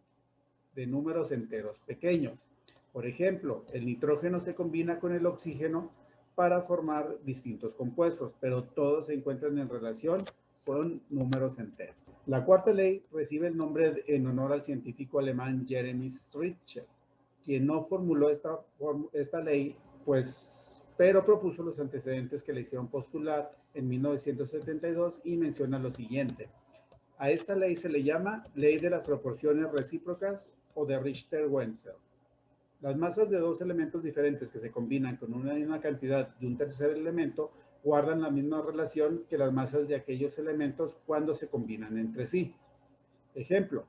de números enteros pequeños. Por ejemplo, el nitrógeno se combina con el oxígeno para formar distintos compuestos, pero todos se encuentran en relación con números enteros. La cuarta ley recibe el nombre en honor al científico alemán Jeremy Richter, quien no formuló esta ley, pero propuso los antecedentes que le hicieron postular en 1972 y menciona lo siguiente. A esta ley se le llama ley de las proporciones recíprocas o de Richter-Wenzel. Las masas de dos elementos diferentes que se combinan con una misma cantidad de un tercer elemento guardan la misma relación que las masas de aquellos elementos cuando se combinan entre sí. Ejemplo,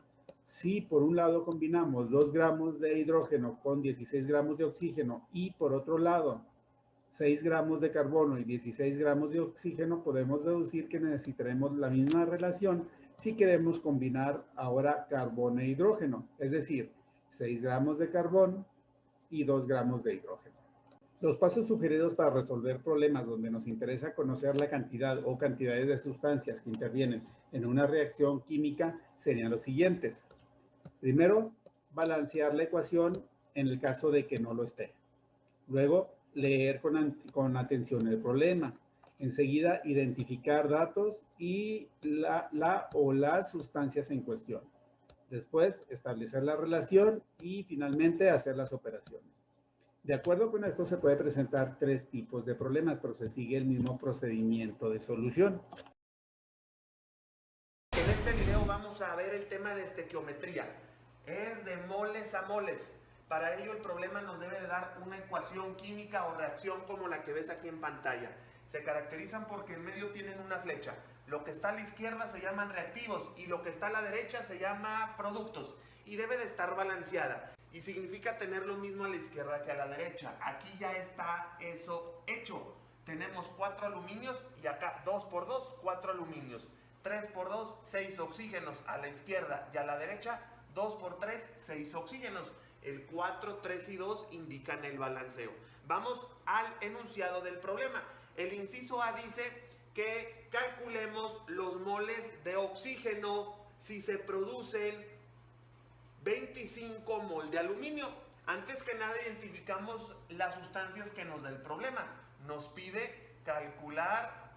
si por un lado combinamos 2 gramos de hidrógeno con 16 gramos de oxígeno y por otro lado 6 gramos de carbono y 16 gramos de oxígeno, podemos deducir que necesitaremos la misma relación si queremos combinar ahora carbono e hidrógeno, es decir, 6 gramos de carbón y 2 gramos de hidrógeno. Los pasos sugeridos para resolver problemas donde nos interesa conocer la cantidad o cantidades de sustancias que intervienen en una reacción química serían los siguientes. Primero, balancear la ecuación en el caso de que no lo esté. Luego, leer con atención el problema. Enseguida, identificar datos y las sustancias en cuestión. Después, establecer la relación y finalmente hacer las operaciones. De acuerdo con esto, se puede presentar 3 tipos de problemas, pero se sigue el mismo procedimiento de solución. En este video vamos a ver el tema de estequiometría. Es de moles a moles. Para ello el problema nos debe de dar una ecuación química o reacción como la que ves aquí en pantalla. Se caracterizan porque en medio tienen una flecha. Lo que está a la izquierda se llaman reactivos y lo que está a la derecha se llama productos. Y debe de estar balanceada. Y significa tener lo mismo a la izquierda que a la derecha. Aquí ya está eso hecho. Tenemos 4 aluminios y acá 2 por 2, 4 aluminios. 3 por 2, 6 oxígenos a la izquierda y a la derecha. 2 por 3, 6 oxígenos. El 4, 3 y 2 indican el balanceo. Vamos al enunciado del problema. El inciso A dice que calculemos los moles de oxígeno si se producen 25 mol de aluminio. Antes que nada identificamos las sustancias que nos da el problema. Nos pide calcular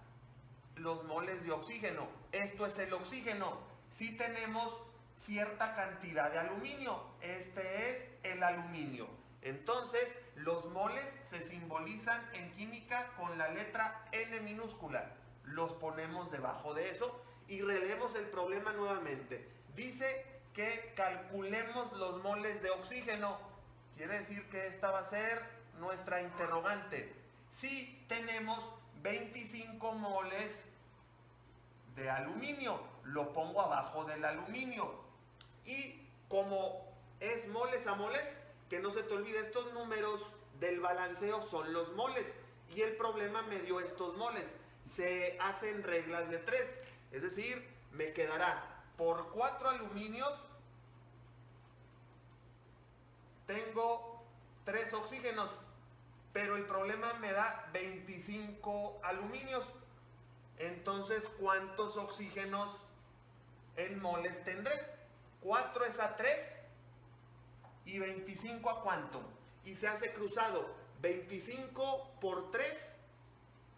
los moles de oxígeno. Esto es el oxígeno. Si tenemos cierta cantidad de aluminio, este es el aluminio. Entonces los moles se simbolizan en química con la letra N minúscula. Los ponemos debajo de eso y releemos el problema nuevamente. Dice que calculemos los moles de oxígeno. Quiere decir que esta va a ser nuestra interrogante. Si tenemos 25 moles de aluminio, lo pongo abajo del aluminio. Y como es moles a moles, que no se te olvide, estos números del balanceo son los moles. Y el problema me dio estos moles. Se hacen reglas de 3. Es decir, me quedará por 4 aluminios, tengo 3 oxígenos, pero el problema me da 25 aluminios. Entonces, ¿cuántos oxígenos en moles tendré? 4 es a 3 y 25 a ¿cuánto? Y se hace cruzado 25 por 3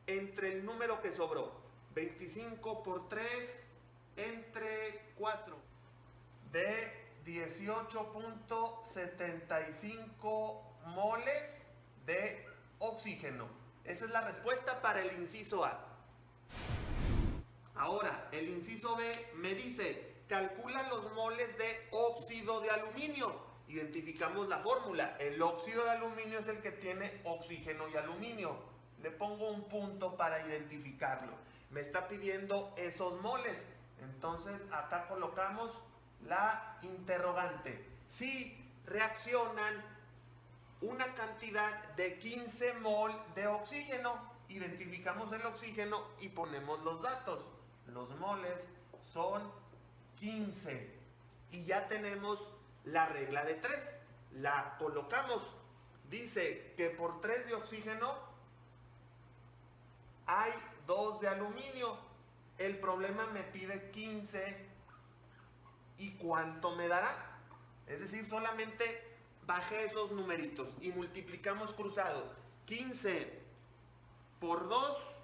entre el número que sobró. 25 por 3 entre 4 de 18.75 moles de oxígeno. Esa es la respuesta para el inciso A. Ahora, el inciso B me dice, calcula los moles de óxido de aluminio. Identificamos la fórmula. El óxido de aluminio es el que tiene oxígeno y aluminio. Le pongo un punto para identificarlo. Me está pidiendo esos moles. Entonces, acá colocamos la interrogante. Si reaccionan una cantidad de 15 mol de oxígeno, identificamos el oxígeno y ponemos los datos. Los moles son 15 y ya tenemos la regla de 3. La colocamos. Dice que por 3 de oxígeno hay 2 de aluminio. El problema me pide 15. ¿Y cuánto me dará? Es decir, solamente bajé esos numeritos y multiplicamos cruzado. 15 por 2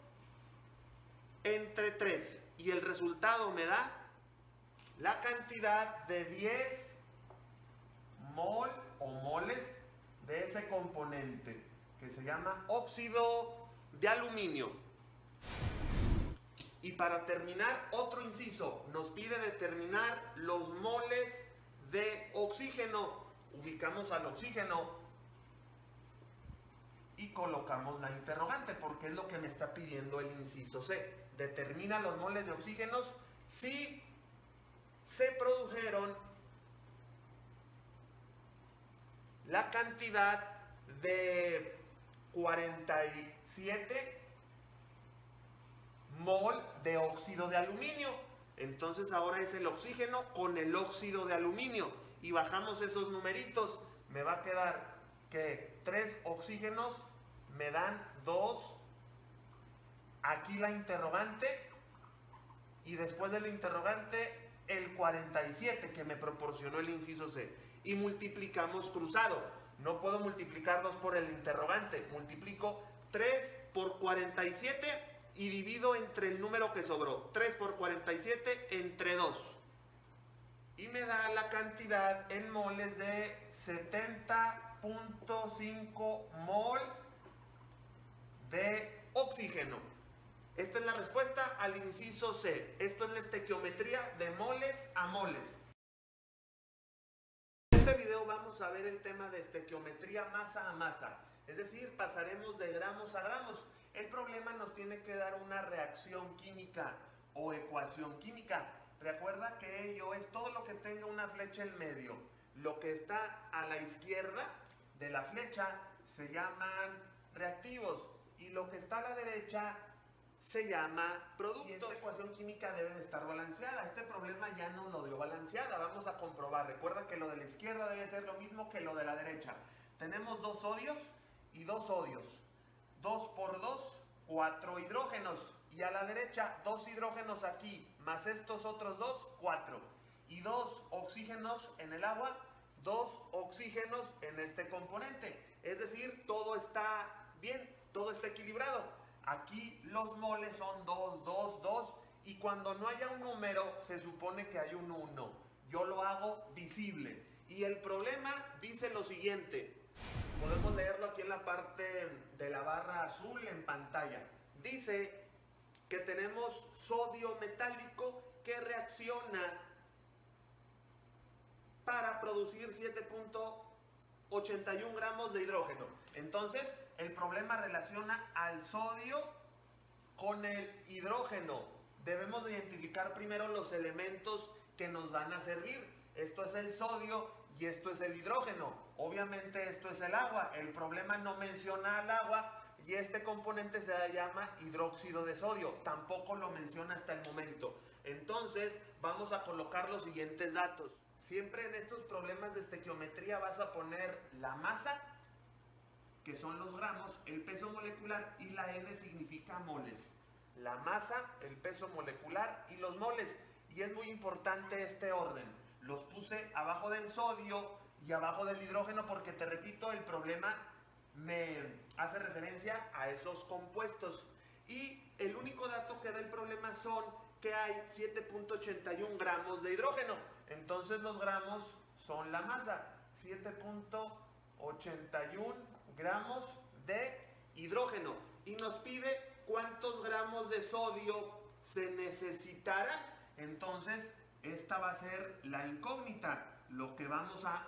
entre 3. Y el resultado me da la cantidad de 10 mol o moles de ese componente que se llama óxido de aluminio. Y para terminar, otro inciso, nos pide determinar los moles de oxígeno. Ubicamos al oxígeno y colocamos la interrogante porque es lo que me está pidiendo el inciso C. Determina los moles de oxígenos si se produjeron la cantidad de 47 mol de óxido de aluminio. Entonces ahora es el oxígeno con el óxido de aluminio y bajamos esos numeritos. Me va a quedar que 3 oxígenos me dan 2. Aquí la interrogante y después del interrogante el 47 que me proporcionó el inciso C. Y multiplicamos cruzado. No puedo multiplicar 2 por el interrogante. Multiplico 3 por 47 y divido entre el número que sobró. 3 por 47 entre 2. Y me da la cantidad en moles de 70.5 mol de oxígeno. Esta es la respuesta al inciso C. Esto es la estequiometría de moles a moles. En este video vamos a ver el tema de estequiometría masa a masa. Es decir, pasaremos de gramos a gramos. El problema nos tiene que dar una reacción química o ecuación química. Recuerda que ello es todo lo que tenga una flecha en medio. Lo que está a la izquierda de la flecha se llaman reactivos y lo que está a la derecha se llama productos. Y esta ecuación química debe de estar balanceada. Este problema ya nos lo dio balanceada. Vamos a comprobar. Recuerda que lo de la izquierda debe ser lo mismo que lo de la derecha. Tenemos 2 sodios y 2 sodios. 2 por 2, 4 hidrógenos. Y a la derecha, 2 hidrógenos aquí, más estos otros 2, 4. Y 2 oxígenos en el agua, 2 oxígenos en este componente. Es decir, todo está bien, todo está equilibrado. Aquí los moles son 2, 2, 2. Y cuando no haya un número, se supone que hay un 1. Yo lo hago visible. Y el problema dice lo siguiente. Podemos leerlo aquí en la parte de la barra azul en pantalla. Dice que tenemos sodio metálico que reacciona para producir 7.81 gramos de hidrógeno. Entonces, el problema relaciona al sodio con el hidrógeno. Debemos de identificar primero los elementos que nos van a servir. Esto es el sodio y esto es el hidrógeno. Obviamente esto es el agua. El problema no menciona al agua y este componente se llama hidróxido de sodio. Tampoco lo menciona hasta el momento. Entonces vamos a colocar los siguientes datos. Siempre en estos problemas de estequiometría vas a poner la masa, que son los gramos, el peso molecular y la N significa moles. La masa, el peso molecular y los moles. Y es muy importante este orden. Los puse abajo del sodio y abajo del hidrógeno porque, te repito, el problema me hace referencia a esos compuestos. Y el único dato que da el problema son que hay 7.81 gramos de hidrógeno. Entonces los gramos son la masa. 7.81 gramos de hidrógeno. Y nos pide cuántos gramos de sodio se necesitarán. Entonces esta va a ser la incógnita, lo que vamos a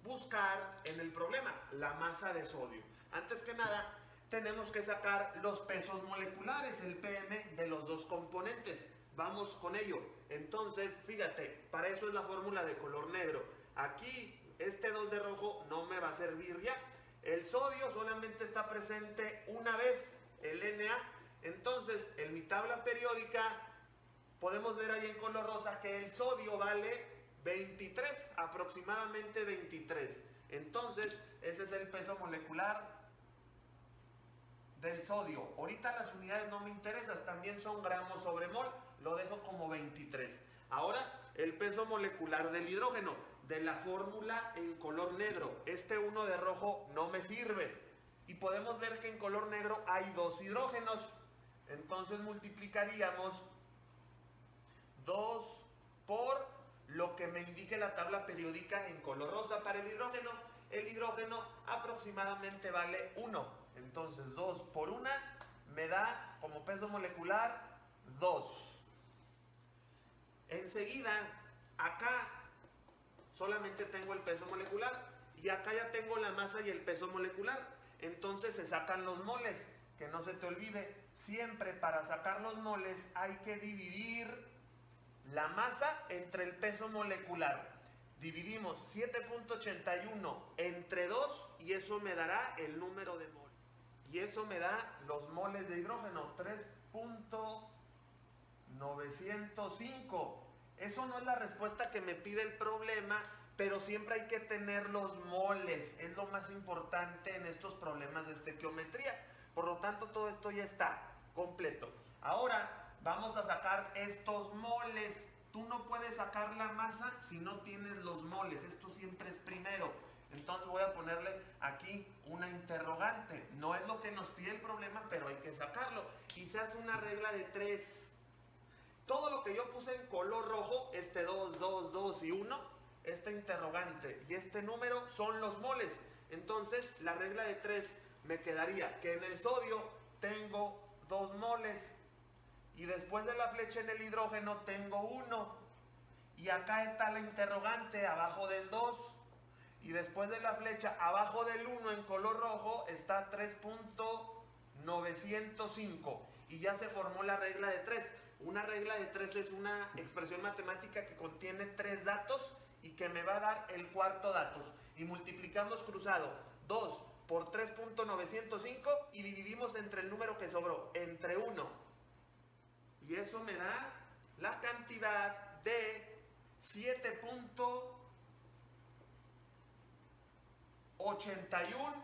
buscar en el problema, la masa de sodio. Antes que nada, tenemos que sacar los pesos moleculares, el PM de los dos componentes. Vamos con ello. Entonces, fíjate, para eso es la fórmula de color negro. Aquí, este 2 de rojo no me va a servir ya. El sodio solamente está presente una vez, el Na. Entonces, en mi tabla periódica, podemos ver ahí en color rosa que el sodio vale 23, aproximadamente 23. Entonces, ese es el peso molecular del sodio. Ahorita las unidades no me interesan, también son gramos sobre mol, lo dejo como 23. Ahora, el peso molecular del hidrógeno, de la fórmula en color negro. Este 1 de rojo no me sirve. Y podemos ver que en color negro hay 2 hidrógenos. Entonces multiplicaríamos 2 por lo que me indique la tabla periódica en color rosa para el hidrógeno. El hidrógeno aproximadamente vale 1. Entonces 2 por 1 me da como peso molecular 2. Enseguida, acá solamente tengo el peso molecular y acá ya tengo la masa y el peso molecular. Entonces se sacan los moles. Que no se te olvide, siempre para sacar los moles hay que dividir la masa entre el peso molecular. Dividimos 7.81 entre 2 y eso me dará el número de moles. Y eso me da los moles de hidrógeno, 3.905. Eso no es la respuesta que me pide el problema, pero siempre hay que tener los moles. Es lo más importante en estos problemas de estequiometría. Por lo tanto, todo esto ya está completo. Ahora vamos a sacar estos moles. Tú no puedes sacar la masa si no tienes los moles. Esto siempre es primero. Entonces voy a ponerle aquí una interrogante. No es lo que nos pide el problema, pero hay que sacarlo. Y se hace una regla de 3. Todo lo que yo puse en color rojo, este 2, 2, 2 y 1, este interrogante y este número son los moles. Entonces la regla de 3 me quedaría que en el sodio tengo 2 moles y después de la flecha en el hidrógeno tengo 1 y acá está la interrogante abajo del 2 y después de la flecha abajo del 1 en color rojo está 3.905 y ya se formó la regla de 3. Una regla de 3 es una expresión matemática que contiene 3 datos y que me va a dar el cuarto dato y multiplicamos cruzado 2 por 3.905 y dividimos entre el número que sobró, entre 1. Y eso me da la cantidad de 7.81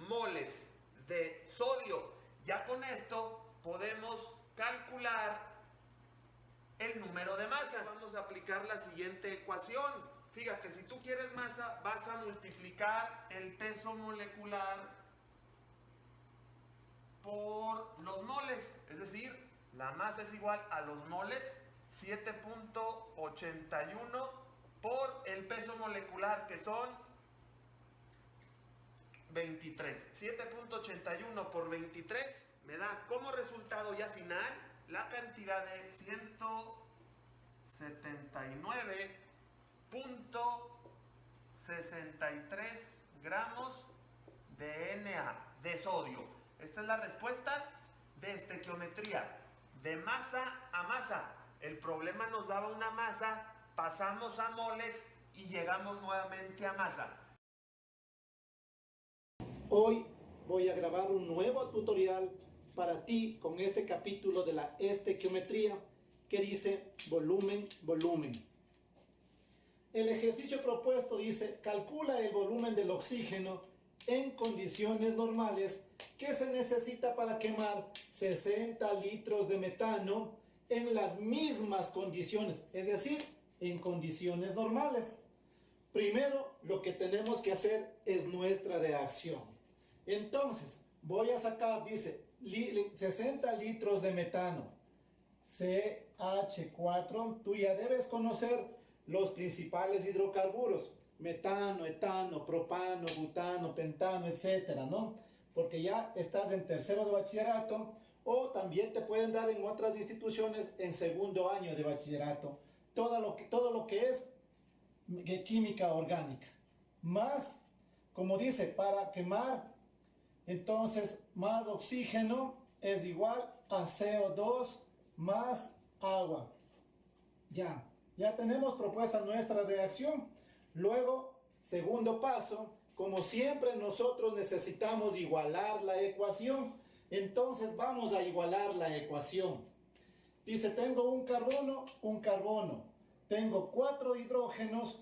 moles de sodio. Ya con esto podemos calcular el número de masa. Vamos a aplicar la siguiente ecuación. Fíjate, si tú quieres masa, vas a multiplicar el peso molecular por los moles. Es decir, la masa es igual a los moles, 7.81 por el peso molecular, que son 23. 7.81 por 23 me da como resultado ya final la cantidad de 179.63 gramos de Na, de sodio. Esta es la respuesta de estequiometría, de masa a masa. El problema nos daba una masa, pasamos a moles y llegamos nuevamente a masa. Hoy voy a grabar un nuevo tutorial para ti con este capítulo de la estequiometría que dice volumen, volumen. El ejercicio propuesto dice: calcula el volumen del oxígeno en condiciones normales que se necesita para quemar 60 litros de metano en las mismas condiciones, es decir, en condiciones normales. Primero, lo que tenemos que hacer es nuestra reacción. Entonces, voy a sacar, dice, 60 litros de metano, CH4. Tú ya debes conocer los principales hidrocarburos: metano, etano, propano, butano, pentano, etcétera, ¿no? Porque ya estás en tercero de bachillerato, o también te pueden dar en otras instituciones en segundo año de bachillerato todo lo que es química orgánica. Más, como dice, para quemar, entonces más oxígeno es igual a CO2 más agua. Ya tenemos propuesta nuestra reacción. Luego, segundo paso, como siempre nosotros necesitamos igualar la ecuación. Entonces vamos a igualar la ecuación. Dice, tengo un carbono. Tengo 4 hidrógenos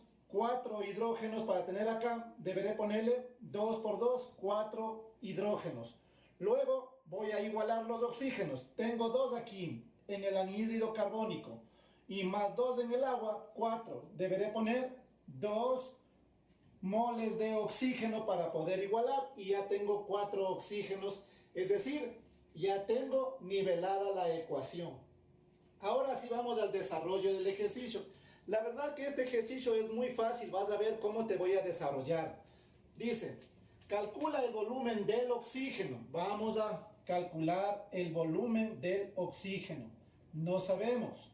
para tener acá. Deberé ponerle 2 por 2, 4 hidrógenos. Luego voy a igualar los oxígenos. Tengo 2 aquí en el anhídrido carbónico y más 2 en el agua, 4. Deberé poner 2 moles de oxígeno para poder igualar y ya tengo 4 oxígenos, es decir, ya tengo nivelada la ecuación. Ahora sí vamos al desarrollo del ejercicio. La verdad que este ejercicio es muy fácil, vas a ver cómo te voy a desarrollar. Dice, calcula el volumen del oxígeno. Vamos a calcular el volumen del oxígeno. No sabemos.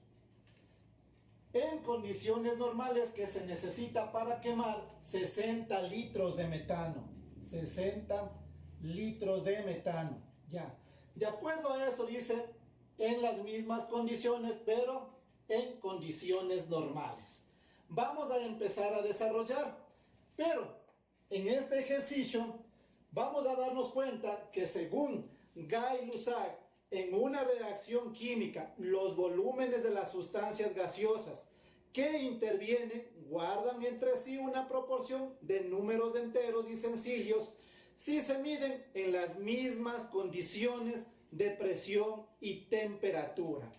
En condiciones normales que se necesita para quemar 60 litros de metano. 60 litros de metano. Ya. De acuerdo a esto dice, en las mismas condiciones, pero en condiciones normales. Vamos a empezar a desarrollar. Pero en este ejercicio vamos a darnos cuenta que según Gay-Lussac, en una reacción química, los volúmenes de las sustancias gaseosas que intervienen guardan entre sí una proporción de números enteros y sencillos si se miden en las mismas condiciones de presión y temperatura.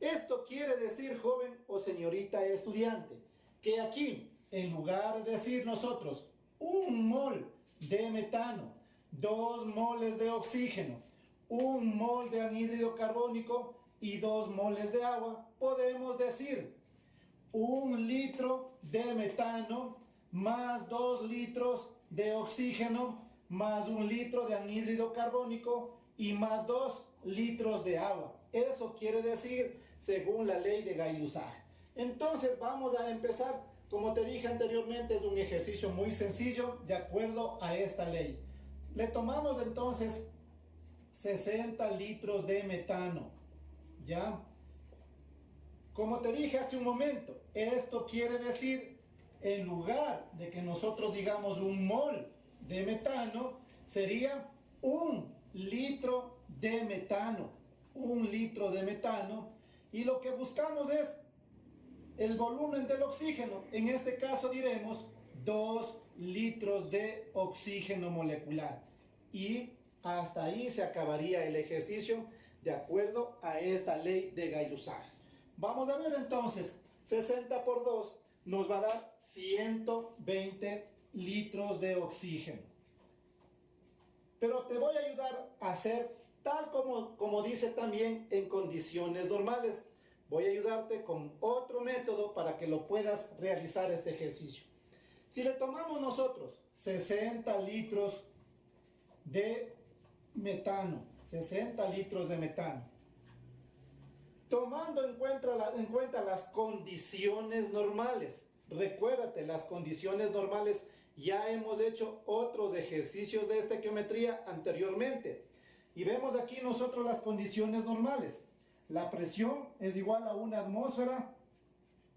Esto quiere decir, joven o señorita estudiante, que aquí, en lugar de decir nosotros 1 mol de metano, 2 moles de oxígeno, 1 mol de anhídrido carbónico y 2 moles de agua, podemos decir 1 litro de metano más 2 litros de oxígeno más 1 litro de anhídrido carbónico y más 2 litros de agua. Eso quiere decir según la ley de Gay-Lussac. Entonces vamos a empezar. Como te dije anteriormente, es un ejercicio muy sencillo de acuerdo a esta ley. Le tomamos entonces 60 litros de metano, ¿ya? Como te dije hace un momento, esto quiere decir, en lugar de que nosotros digamos 1 mol de metano, sería 1 litro de metano. 1 litro de metano. Y lo que buscamos es el volumen del oxígeno. En este caso diremos 2 litros de oxígeno molecular. Y hasta ahí se acabaría el ejercicio de acuerdo a esta ley de Gay-Lussac. Vamos a ver entonces, 60 por 2 nos va a dar 120 litros de oxígeno. Pero te voy a ayudar a hacer tal como dice también en condiciones normales. Voy a ayudarte con otro método para que lo puedas realizar este ejercicio. Si le tomamos nosotros 60 litros de metano, 60 litros de metano, tomando en cuenta las condiciones normales. Recuérdate, las condiciones normales, ya hemos hecho otros ejercicios de estequiometría anteriormente. Y vemos aquí nosotros las condiciones normales. La presión es igual a 1 atmósfera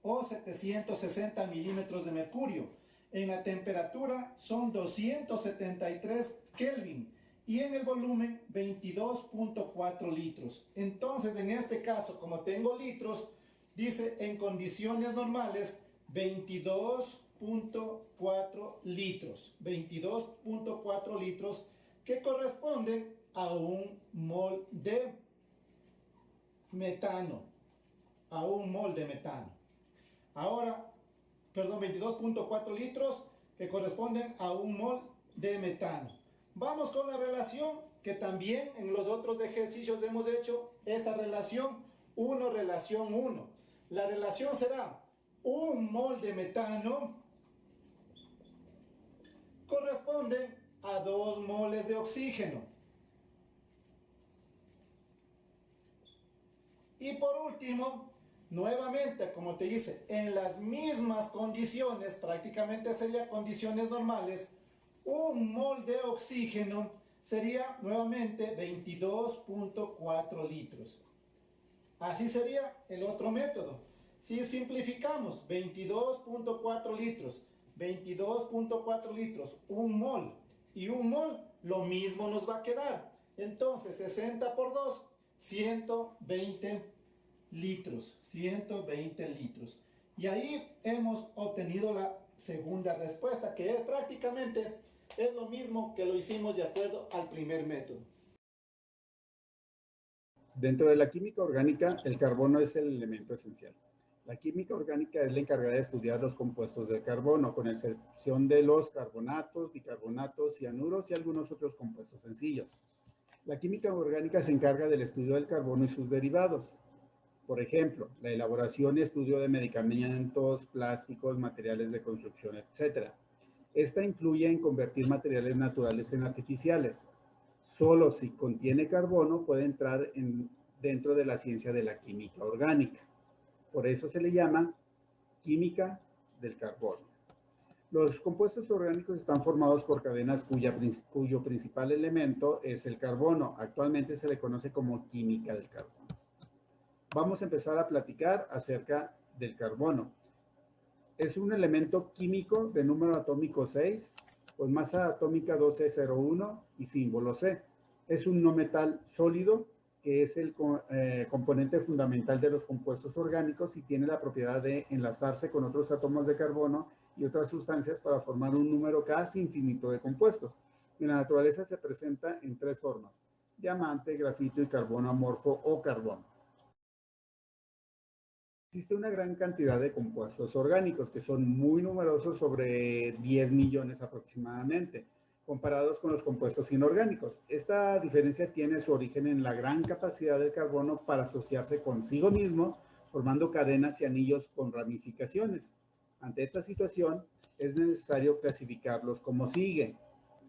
o 760 milímetros de mercurio. En la temperatura son 273 Kelvin. Y en el volumen 22.4 litros. Entonces, en este caso, como tengo litros, dice en condiciones normales 22.4 litros. 22.4 litros que corresponden a 1 mol de metano. A 1 mol de metano. Ahora, perdón, 22.4 litros que corresponden a 1 mol de metano. Vamos con la relación que también en los otros ejercicios hemos hecho, esta relación 1, relación 1. La relación será 1 mol de metano corresponde a 2 moles de oxígeno. Y por último, nuevamente, como te dice, en las mismas condiciones, prácticamente sería condiciones normales, 1 mol de oxígeno sería nuevamente 22.4 litros. Así sería el otro método. Si simplificamos, 22.4 litros, 22.4 litros, un mol y un mol, lo mismo nos va a quedar. Entonces, 60 por 2, 120 litros, 120 litros. Y ahí hemos obtenido la segunda respuesta, que es prácticamente es lo mismo que lo hicimos de acuerdo al primer método. Dentro de la química orgánica, el carbono es el elemento esencial. La química orgánica es la encargada de estudiar los compuestos del carbono, con excepción de los carbonatos, bicarbonatos, cianuros y algunos otros compuestos sencillos. La química orgánica se encarga del estudio del carbono y sus derivados. Por ejemplo, la elaboración y estudio de medicamentos, plásticos, materiales de construcción, etc. Esta incluye en convertir materiales naturales en artificiales. Solo si contiene carbono puede entrar dentro de la ciencia de la química orgánica. Por eso se le llama química del carbono. Los compuestos orgánicos están formados por cadenas cuyo principal elemento es el carbono. Actualmente se le conoce como química del carbono. Vamos a empezar a platicar acerca del carbono. Es un elemento químico de número atómico 6, con masa atómica 12,01 y símbolo C. Es un no metal sólido que es el componente fundamental de los compuestos orgánicos y tiene la propiedad de enlazarse con otros átomos de carbono y otras sustancias para formar un número casi infinito de compuestos. En la naturaleza se presenta en tres formas: diamante, grafito y carbono amorfo o carbono. Existe una gran cantidad de compuestos orgánicos que son muy numerosos, sobre 10 millones aproximadamente, comparados con los compuestos inorgánicos. Esta diferencia tiene su origen en la gran capacidad del carbono para asociarse consigo mismo, formando cadenas y anillos con ramificaciones. Ante esta situación, es necesario clasificarlos como sigue: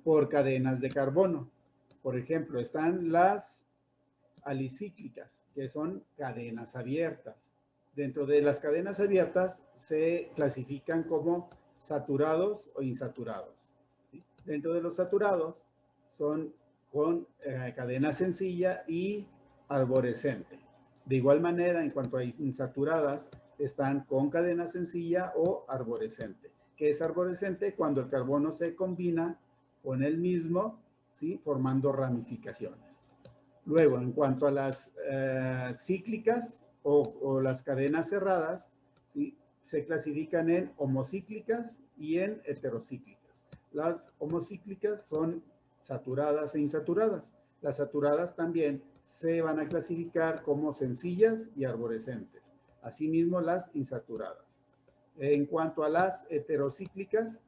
por cadenas de carbono. Por ejemplo, están las alicíclicas, que son cadenas abiertas. Dentro de las cadenas abiertas se clasifican como saturados o insaturados. Dentro de los saturados son con cadena sencilla y arborescente. De igual manera, en cuanto a insaturadas, están con cadena sencilla o arborescente. ¿Qué es arborescente? Cuando el carbono se combina con el mismo, ¿sí?, formando ramificaciones. Luego, en cuanto a las cíclicas o las cadenas cerradas, ¿sí?, se clasifican en homocíclicas y en heterocíclicas. Las homocíclicas son saturadas e insaturadas. Las saturadas también se van a clasificar como sencillas y arborescentes. Asimismo, las insaturadas. En cuanto a las heterocíclicas,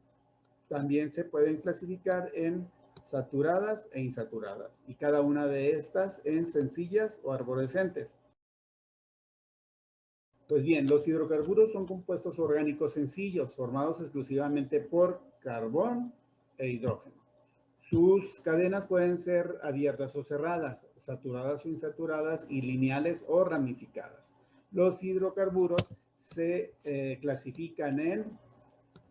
también se pueden clasificar en saturadas e insaturadas, y cada una de estas en sencillas o arborescentes. Pues bien, los hidrocarburos son compuestos orgánicos sencillos, formados exclusivamente por carbón e hidrógeno. Sus cadenas pueden ser abiertas o cerradas, saturadas o insaturadas, y lineales o ramificadas. Los hidrocarburos se clasifican en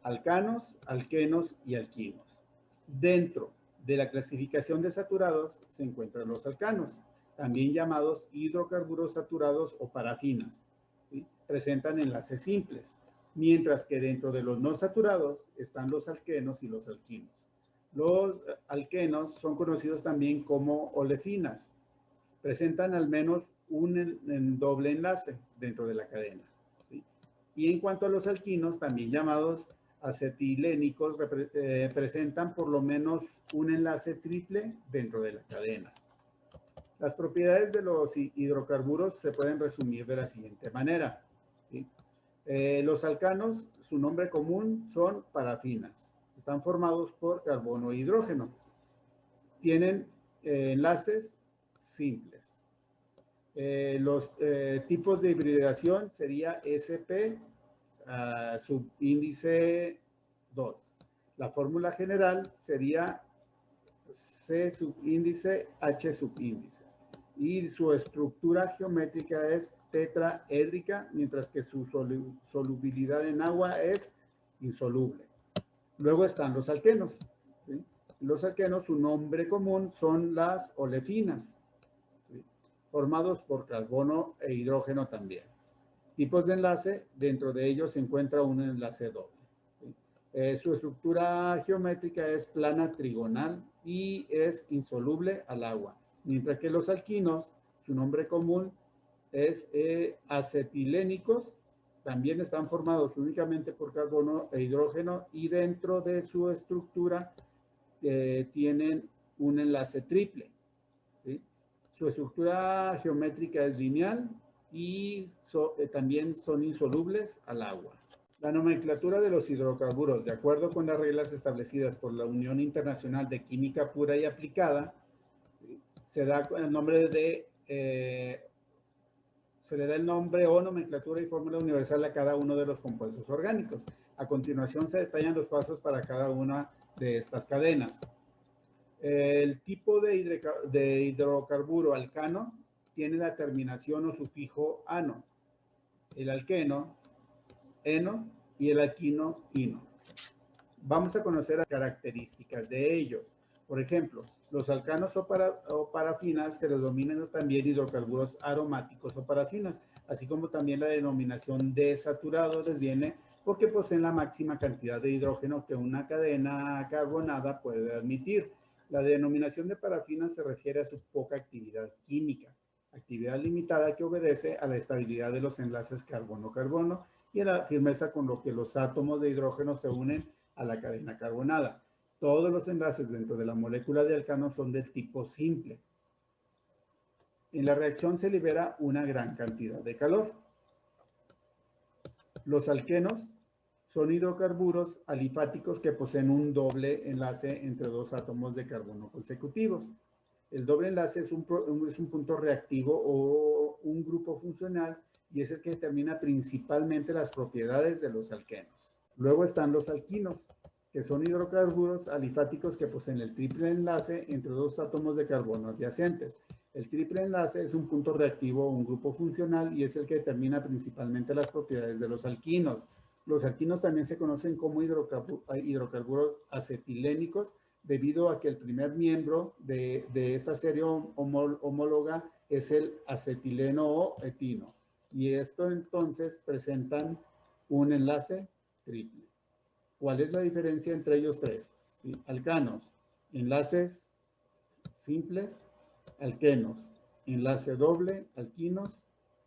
alcanos, alquenos y alquinos. Dentro de la clasificación de saturados se encuentran los alcanos, también llamados hidrocarburos saturados o parafinas. ¿Sí? Presentan enlaces simples, mientras que dentro de los no saturados están los alquenos y los alquinos. Los alquenos son conocidos también como olefinas. Presentan al menos un doble enlace dentro de la cadena. ¿Sí? Y en cuanto a los alquinos, también llamados acetilénicos, presentan por lo menos un enlace triple dentro de la cadena. Las propiedades de los hidrocarburos se pueden resumir de la siguiente manera. ¿Sí? Los alcanos, su nombre común son parafinas. Están formados por carbono e hidrógeno. Tienen enlaces simples. Los tipos de hibridación sería SP subíndice 2. La fórmula general sería C subíndice H subíndices. Y su estructura geométrica es tetraédrica, mientras que su solubilidad en agua es insoluble. Luego están los alquenos. ¿Sí? Los alquenos, su nombre común son las olefinas, ¿sí?, formados por carbono e hidrógeno también. Tipos de enlace, dentro de ellos se encuentra un enlace doble. ¿Sí? Su estructura geométrica es plana trigonal y es insoluble al agua, mientras que los alquinos, su nombre común es acetilénicos, también están formados únicamente por carbono e hidrógeno y dentro de su estructura tienen un enlace triple. ¿Sí? Su estructura geométrica es lineal y también son insolubles al agua. La nomenclatura de los hidrocarburos, de acuerdo con las reglas establecidas por la Unión Internacional de Química Pura y Aplicada, se da el nombre de se le da el nombre o nomenclatura y fórmula universal a cada uno de los compuestos orgánicos. A continuación se detallan los pasos para cada una de estas cadenas. El tipo de hidrocarburo alcano tiene la terminación o sufijo ano, el alqueno, eno y el alquino, ino. Vamos a conocer las características de ellos. Por ejemplo, los alcanos o parafinas se les denominan también hidrocarburos aromáticos o parafinas, así como también la denominación desaturado les viene porque poseen la máxima cantidad de hidrógeno que una cadena carbonada puede admitir. La denominación de parafina se refiere a su poca actividad química, actividad limitada que obedece a la estabilidad de los enlaces carbono-carbono y a la firmeza con lo que los átomos de hidrógeno se unen a la cadena carbonada. Todos los enlaces dentro de la molécula de alcano son del tipo simple. En la reacción se libera una gran cantidad de calor. Los alquenos son hidrocarburos alifáticos que poseen un doble enlace entre dos átomos de carbono consecutivos. El doble enlace es un punto reactivo o un grupo funcional y es el que determina principalmente las propiedades de los alquenos. Luego están los alquinos, que son hidrocarburos alifáticos que poseen el triple enlace entre dos átomos de carbono adyacentes. El triple enlace es un punto reactivo o un grupo funcional y es el que determina principalmente las propiedades de los alquinos. Los alquinos también se conocen como hidrocarburos acetilénicos debido a que el primer miembro de esta serie homóloga es el acetileno o etino. Y esto entonces presentan un enlace triple. ¿Cuál es la diferencia entre ellos tres? ¿Sí? Alcanos, enlaces simples, alquenos, enlace doble, alquinos,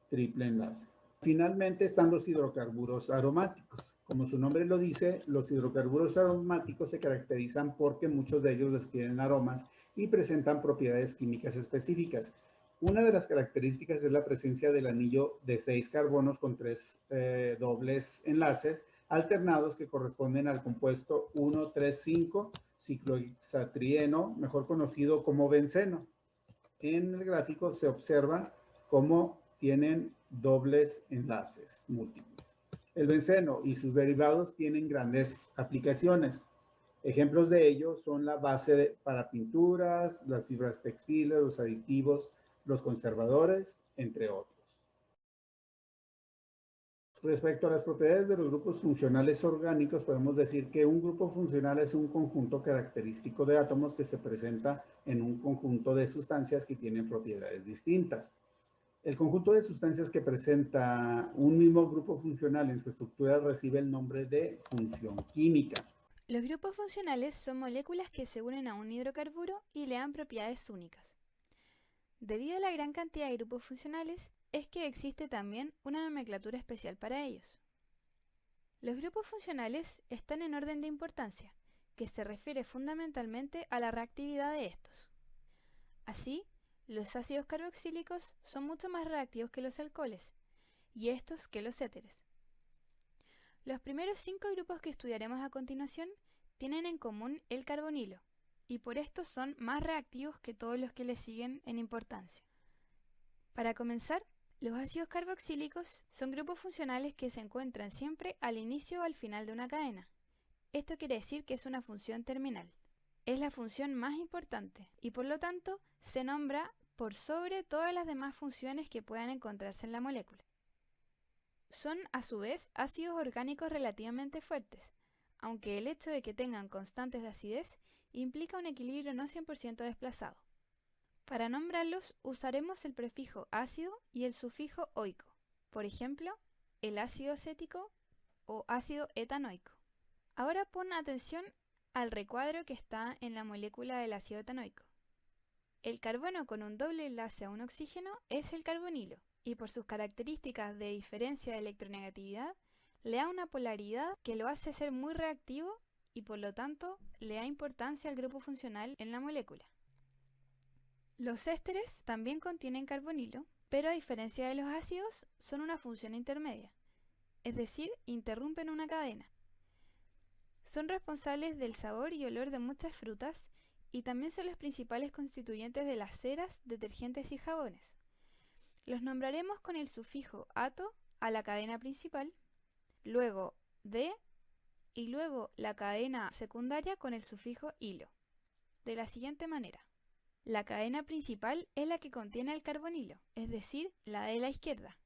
triple enlace. Finalmente están los hidrocarburos aromáticos. Como su nombre lo dice, los hidrocarburos aromáticos se caracterizan porque muchos de ellos despiden aromas y presentan propiedades químicas específicas. Una de las características es la presencia del anillo de 6 carbonos con 3 dobles enlaces alternados que corresponden al compuesto 1,3,5 ciclohexatrieno, mejor conocido como benceno. En el gráfico se observa cómo tienen dobles enlaces múltiples. El benceno y sus derivados tienen grandes aplicaciones. Ejemplos de ello son la base para pinturas, las fibras textiles, los aditivos, los conservadores, entre otros. Respecto a las propiedades de los grupos funcionales orgánicos, podemos decir que un grupo funcional es un conjunto característico de átomos que se presenta en un conjunto de sustancias que tienen propiedades distintas. El conjunto de sustancias que presenta un mismo grupo funcional en su estructura recibe el nombre de función química. Los grupos funcionales son moléculas que se unen a un hidrocarburo y le dan propiedades únicas. Debido a la gran cantidad de grupos funcionales, es que existe también una nomenclatura especial para ellos. Los grupos funcionales están en orden de importancia, que se refiere fundamentalmente a la reactividad de estos. Así, los ácidos carboxílicos son mucho más reactivos que los alcoholes, y estos que los éteres. Los primeros 5 grupos que estudiaremos a continuación tienen en común el carbonilo, y por esto son más reactivos que todos los que le siguen en importancia. Para comenzar, los ácidos carboxílicos son grupos funcionales que se encuentran siempre al inicio o al final de una cadena. Esto quiere decir que es una función terminal. Es la función más importante y por lo tanto se nombra por sobre todas las demás funciones que puedan encontrarse en la molécula. Son a su vez ácidos orgánicos relativamente fuertes, aunque el hecho de que tengan constantes de acidez implica un equilibrio no 100% desplazado. Para nombrarlos usaremos el prefijo ácido y el sufijo oico. Por ejemplo, el ácido acético o ácido etanoico. Ahora pon atención al recuadro que está en la molécula del ácido etanoico. El carbono con un doble enlace a un oxígeno es el carbonilo, y por sus características de diferencia de electronegatividad, le da una polaridad que lo hace ser muy reactivo y por lo tanto le da importancia al grupo funcional en la molécula. Los ésteres también contienen carbonilo, pero a diferencia de los ácidos, son una función intermedia, es decir, interrumpen una cadena. Son responsables del sabor y olor de muchas frutas y también son los principales constituyentes de las ceras, detergentes y jabones. Los nombraremos con el sufijo ato a la cadena principal, luego de y luego la cadena secundaria con el sufijo hilo, de la siguiente manera. La cadena principal es la que contiene el carbonilo, es decir, la de la izquierda.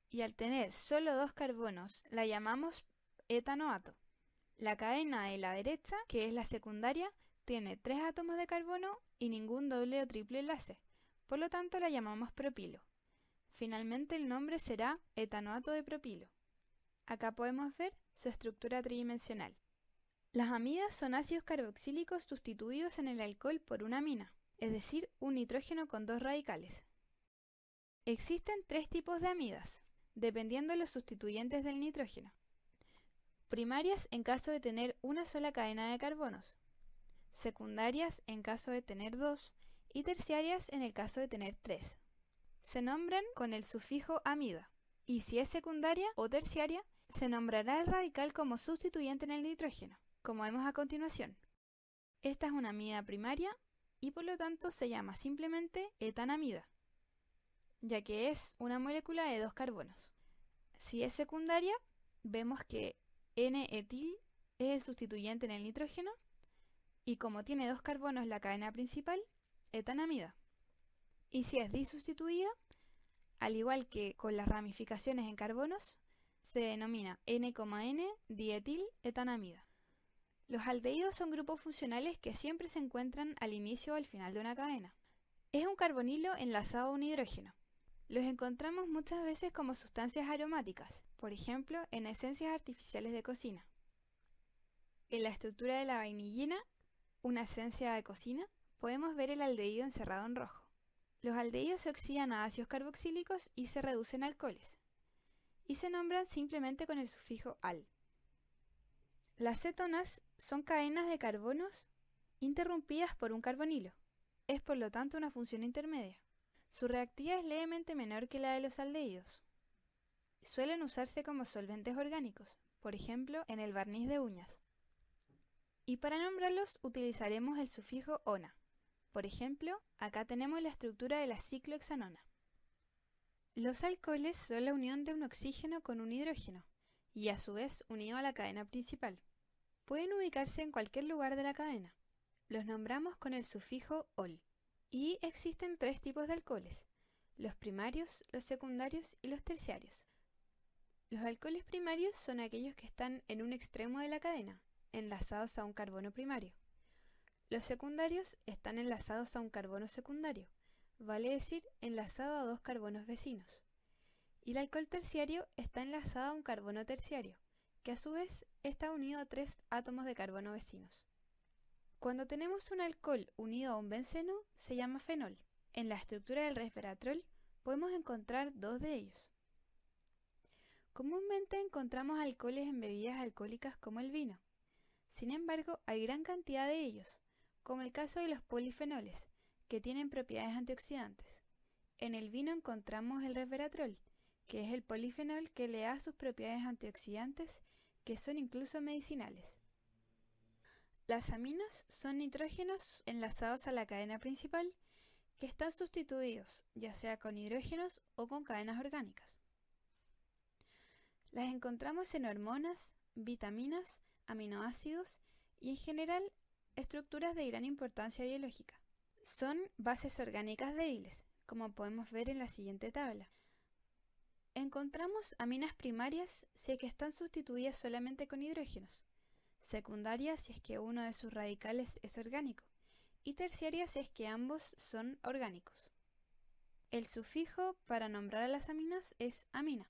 Y al tener solo dos carbonos, la llamamos etanoato. La cadena de la derecha, que es la secundaria, tiene 3 átomos de carbono y ningún doble o triple enlace, por lo tanto la llamamos propilo. Finalmente el nombre será etanoato de propilo. Acá podemos ver su estructura tridimensional. Las amidas son ácidos carboxílicos sustituidos en el alcohol por una amina, es decir, un nitrógeno con 2 radicales. Existen 3 tipos de amidas, dependiendo de los sustituyentes del nitrógeno. Primarias en caso de tener una sola cadena de carbonos, secundarias en caso de tener 2 y terciarias en el caso de tener 3. Se nombran con el sufijo amida, y si es secundaria o terciaria, se nombrará el radical como sustituyente en el nitrógeno, como vemos a continuación. Esta es una amida primaria y por lo tanto se llama simplemente etanamida, ya que es una molécula de 2 carbonos. Si es secundaria, vemos que N-etil es el sustituyente en el nitrógeno y como tiene 2 carbonos la cadena principal, etanamida. Y si es disustituida, al igual que con las ramificaciones en carbonos, se denomina N,N-dietil etanamida. Los aldehídos son grupos funcionales que siempre se encuentran al inicio o al final de una cadena. Es un carbonilo enlazado a un hidrógeno. Los encontramos muchas veces como sustancias aromáticas, por ejemplo, en esencias artificiales de cocina. En la estructura de la vainillina, una esencia de cocina, podemos ver el aldehído encerrado en rojo. Los aldehídos se oxidan a ácidos carboxílicos y se reducen a alcoholes, y se nombran simplemente con el sufijo al. Las cetonas son cadenas de carbonos interrumpidas por un carbonilo. Es por lo tanto una función intermedia. Su reactividad es levemente menor que la de los aldehídos. Suelen usarse como solventes orgánicos, por ejemplo en el barniz de uñas. Y para nombrarlos utilizaremos el sufijo ona. Por ejemplo, acá tenemos la estructura de la ciclohexanona. Los alcoholes son la unión de un oxígeno con un hidrógeno, y a su vez unido a la cadena principal. Pueden ubicarse en cualquier lugar de la cadena. Los nombramos con el sufijo ol. Y existen 3 tipos de alcoholes: los primarios, los secundarios y los terciarios. Los alcoholes primarios son aquellos que están en un extremo de la cadena, enlazados a un carbono primario. Los secundarios están enlazados a un carbono secundario, vale decir, enlazado a 2 carbonos vecinos. Y el alcohol terciario está enlazado a un carbono terciario, que a su vez está unido a 3 átomos de carbono vecinos. Cuando tenemos un alcohol unido a un benceno, se llama fenol. En la estructura del resveratrol podemos encontrar 2 de ellos. Comúnmente encontramos alcoholes en bebidas alcohólicas como el vino. Sin embargo, hay gran cantidad de ellos, como el caso de los polifenoles, que tienen propiedades antioxidantes. En el vino encontramos el resveratrol, que es el polifenol que le da sus propiedades antioxidantes, que son incluso medicinales. Las aminas son nitrógenos enlazados a la cadena principal, que están sustituidos ya sea con hidrógenos o con cadenas orgánicas. Las encontramos en hormonas, vitaminas, aminoácidos y en general estructuras de gran importancia biológica. Son bases orgánicas débiles, como podemos ver en la siguiente tabla. Encontramos aminas primarias si es que están sustituidas solamente con hidrógenos, secundarias si es que uno de sus radicales es orgánico, y terciarias si es que ambos son orgánicos. El sufijo para nombrar a las aminas es amina.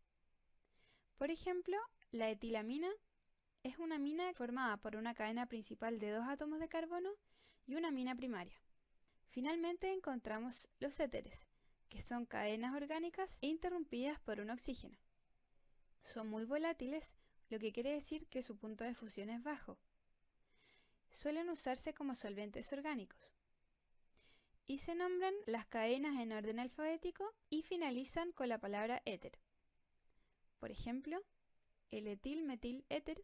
Por ejemplo, la etilamina es una amina formada por una cadena principal de 2 átomos de carbono y una amina primaria. Finalmente encontramos los éteres, que son cadenas orgánicas interrumpidas por un oxígeno. Son muy volátiles, lo que quiere decir que su punto de fusión es bajo. Suelen usarse como solventes orgánicos. Y se nombran las cadenas en orden alfabético y finalizan con la palabra éter. Por ejemplo, el etilmetiléter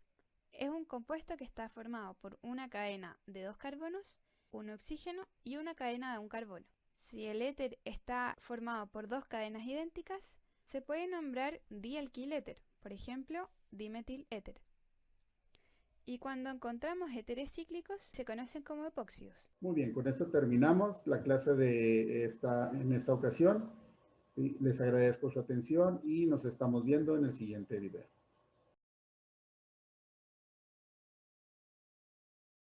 es un compuesto que está formado por una cadena de 2 carbonos, un oxígeno y una cadena de un carbono. Si el éter está formado por 2 cadenas idénticas, se puede nombrar dialquiléter, por ejemplo, dimetiléter. Y cuando encontramos éteres cíclicos, se conocen como epóxidos. Muy bien, con esto terminamos la clase en esta ocasión. Les agradezco su atención y nos estamos viendo en el siguiente video.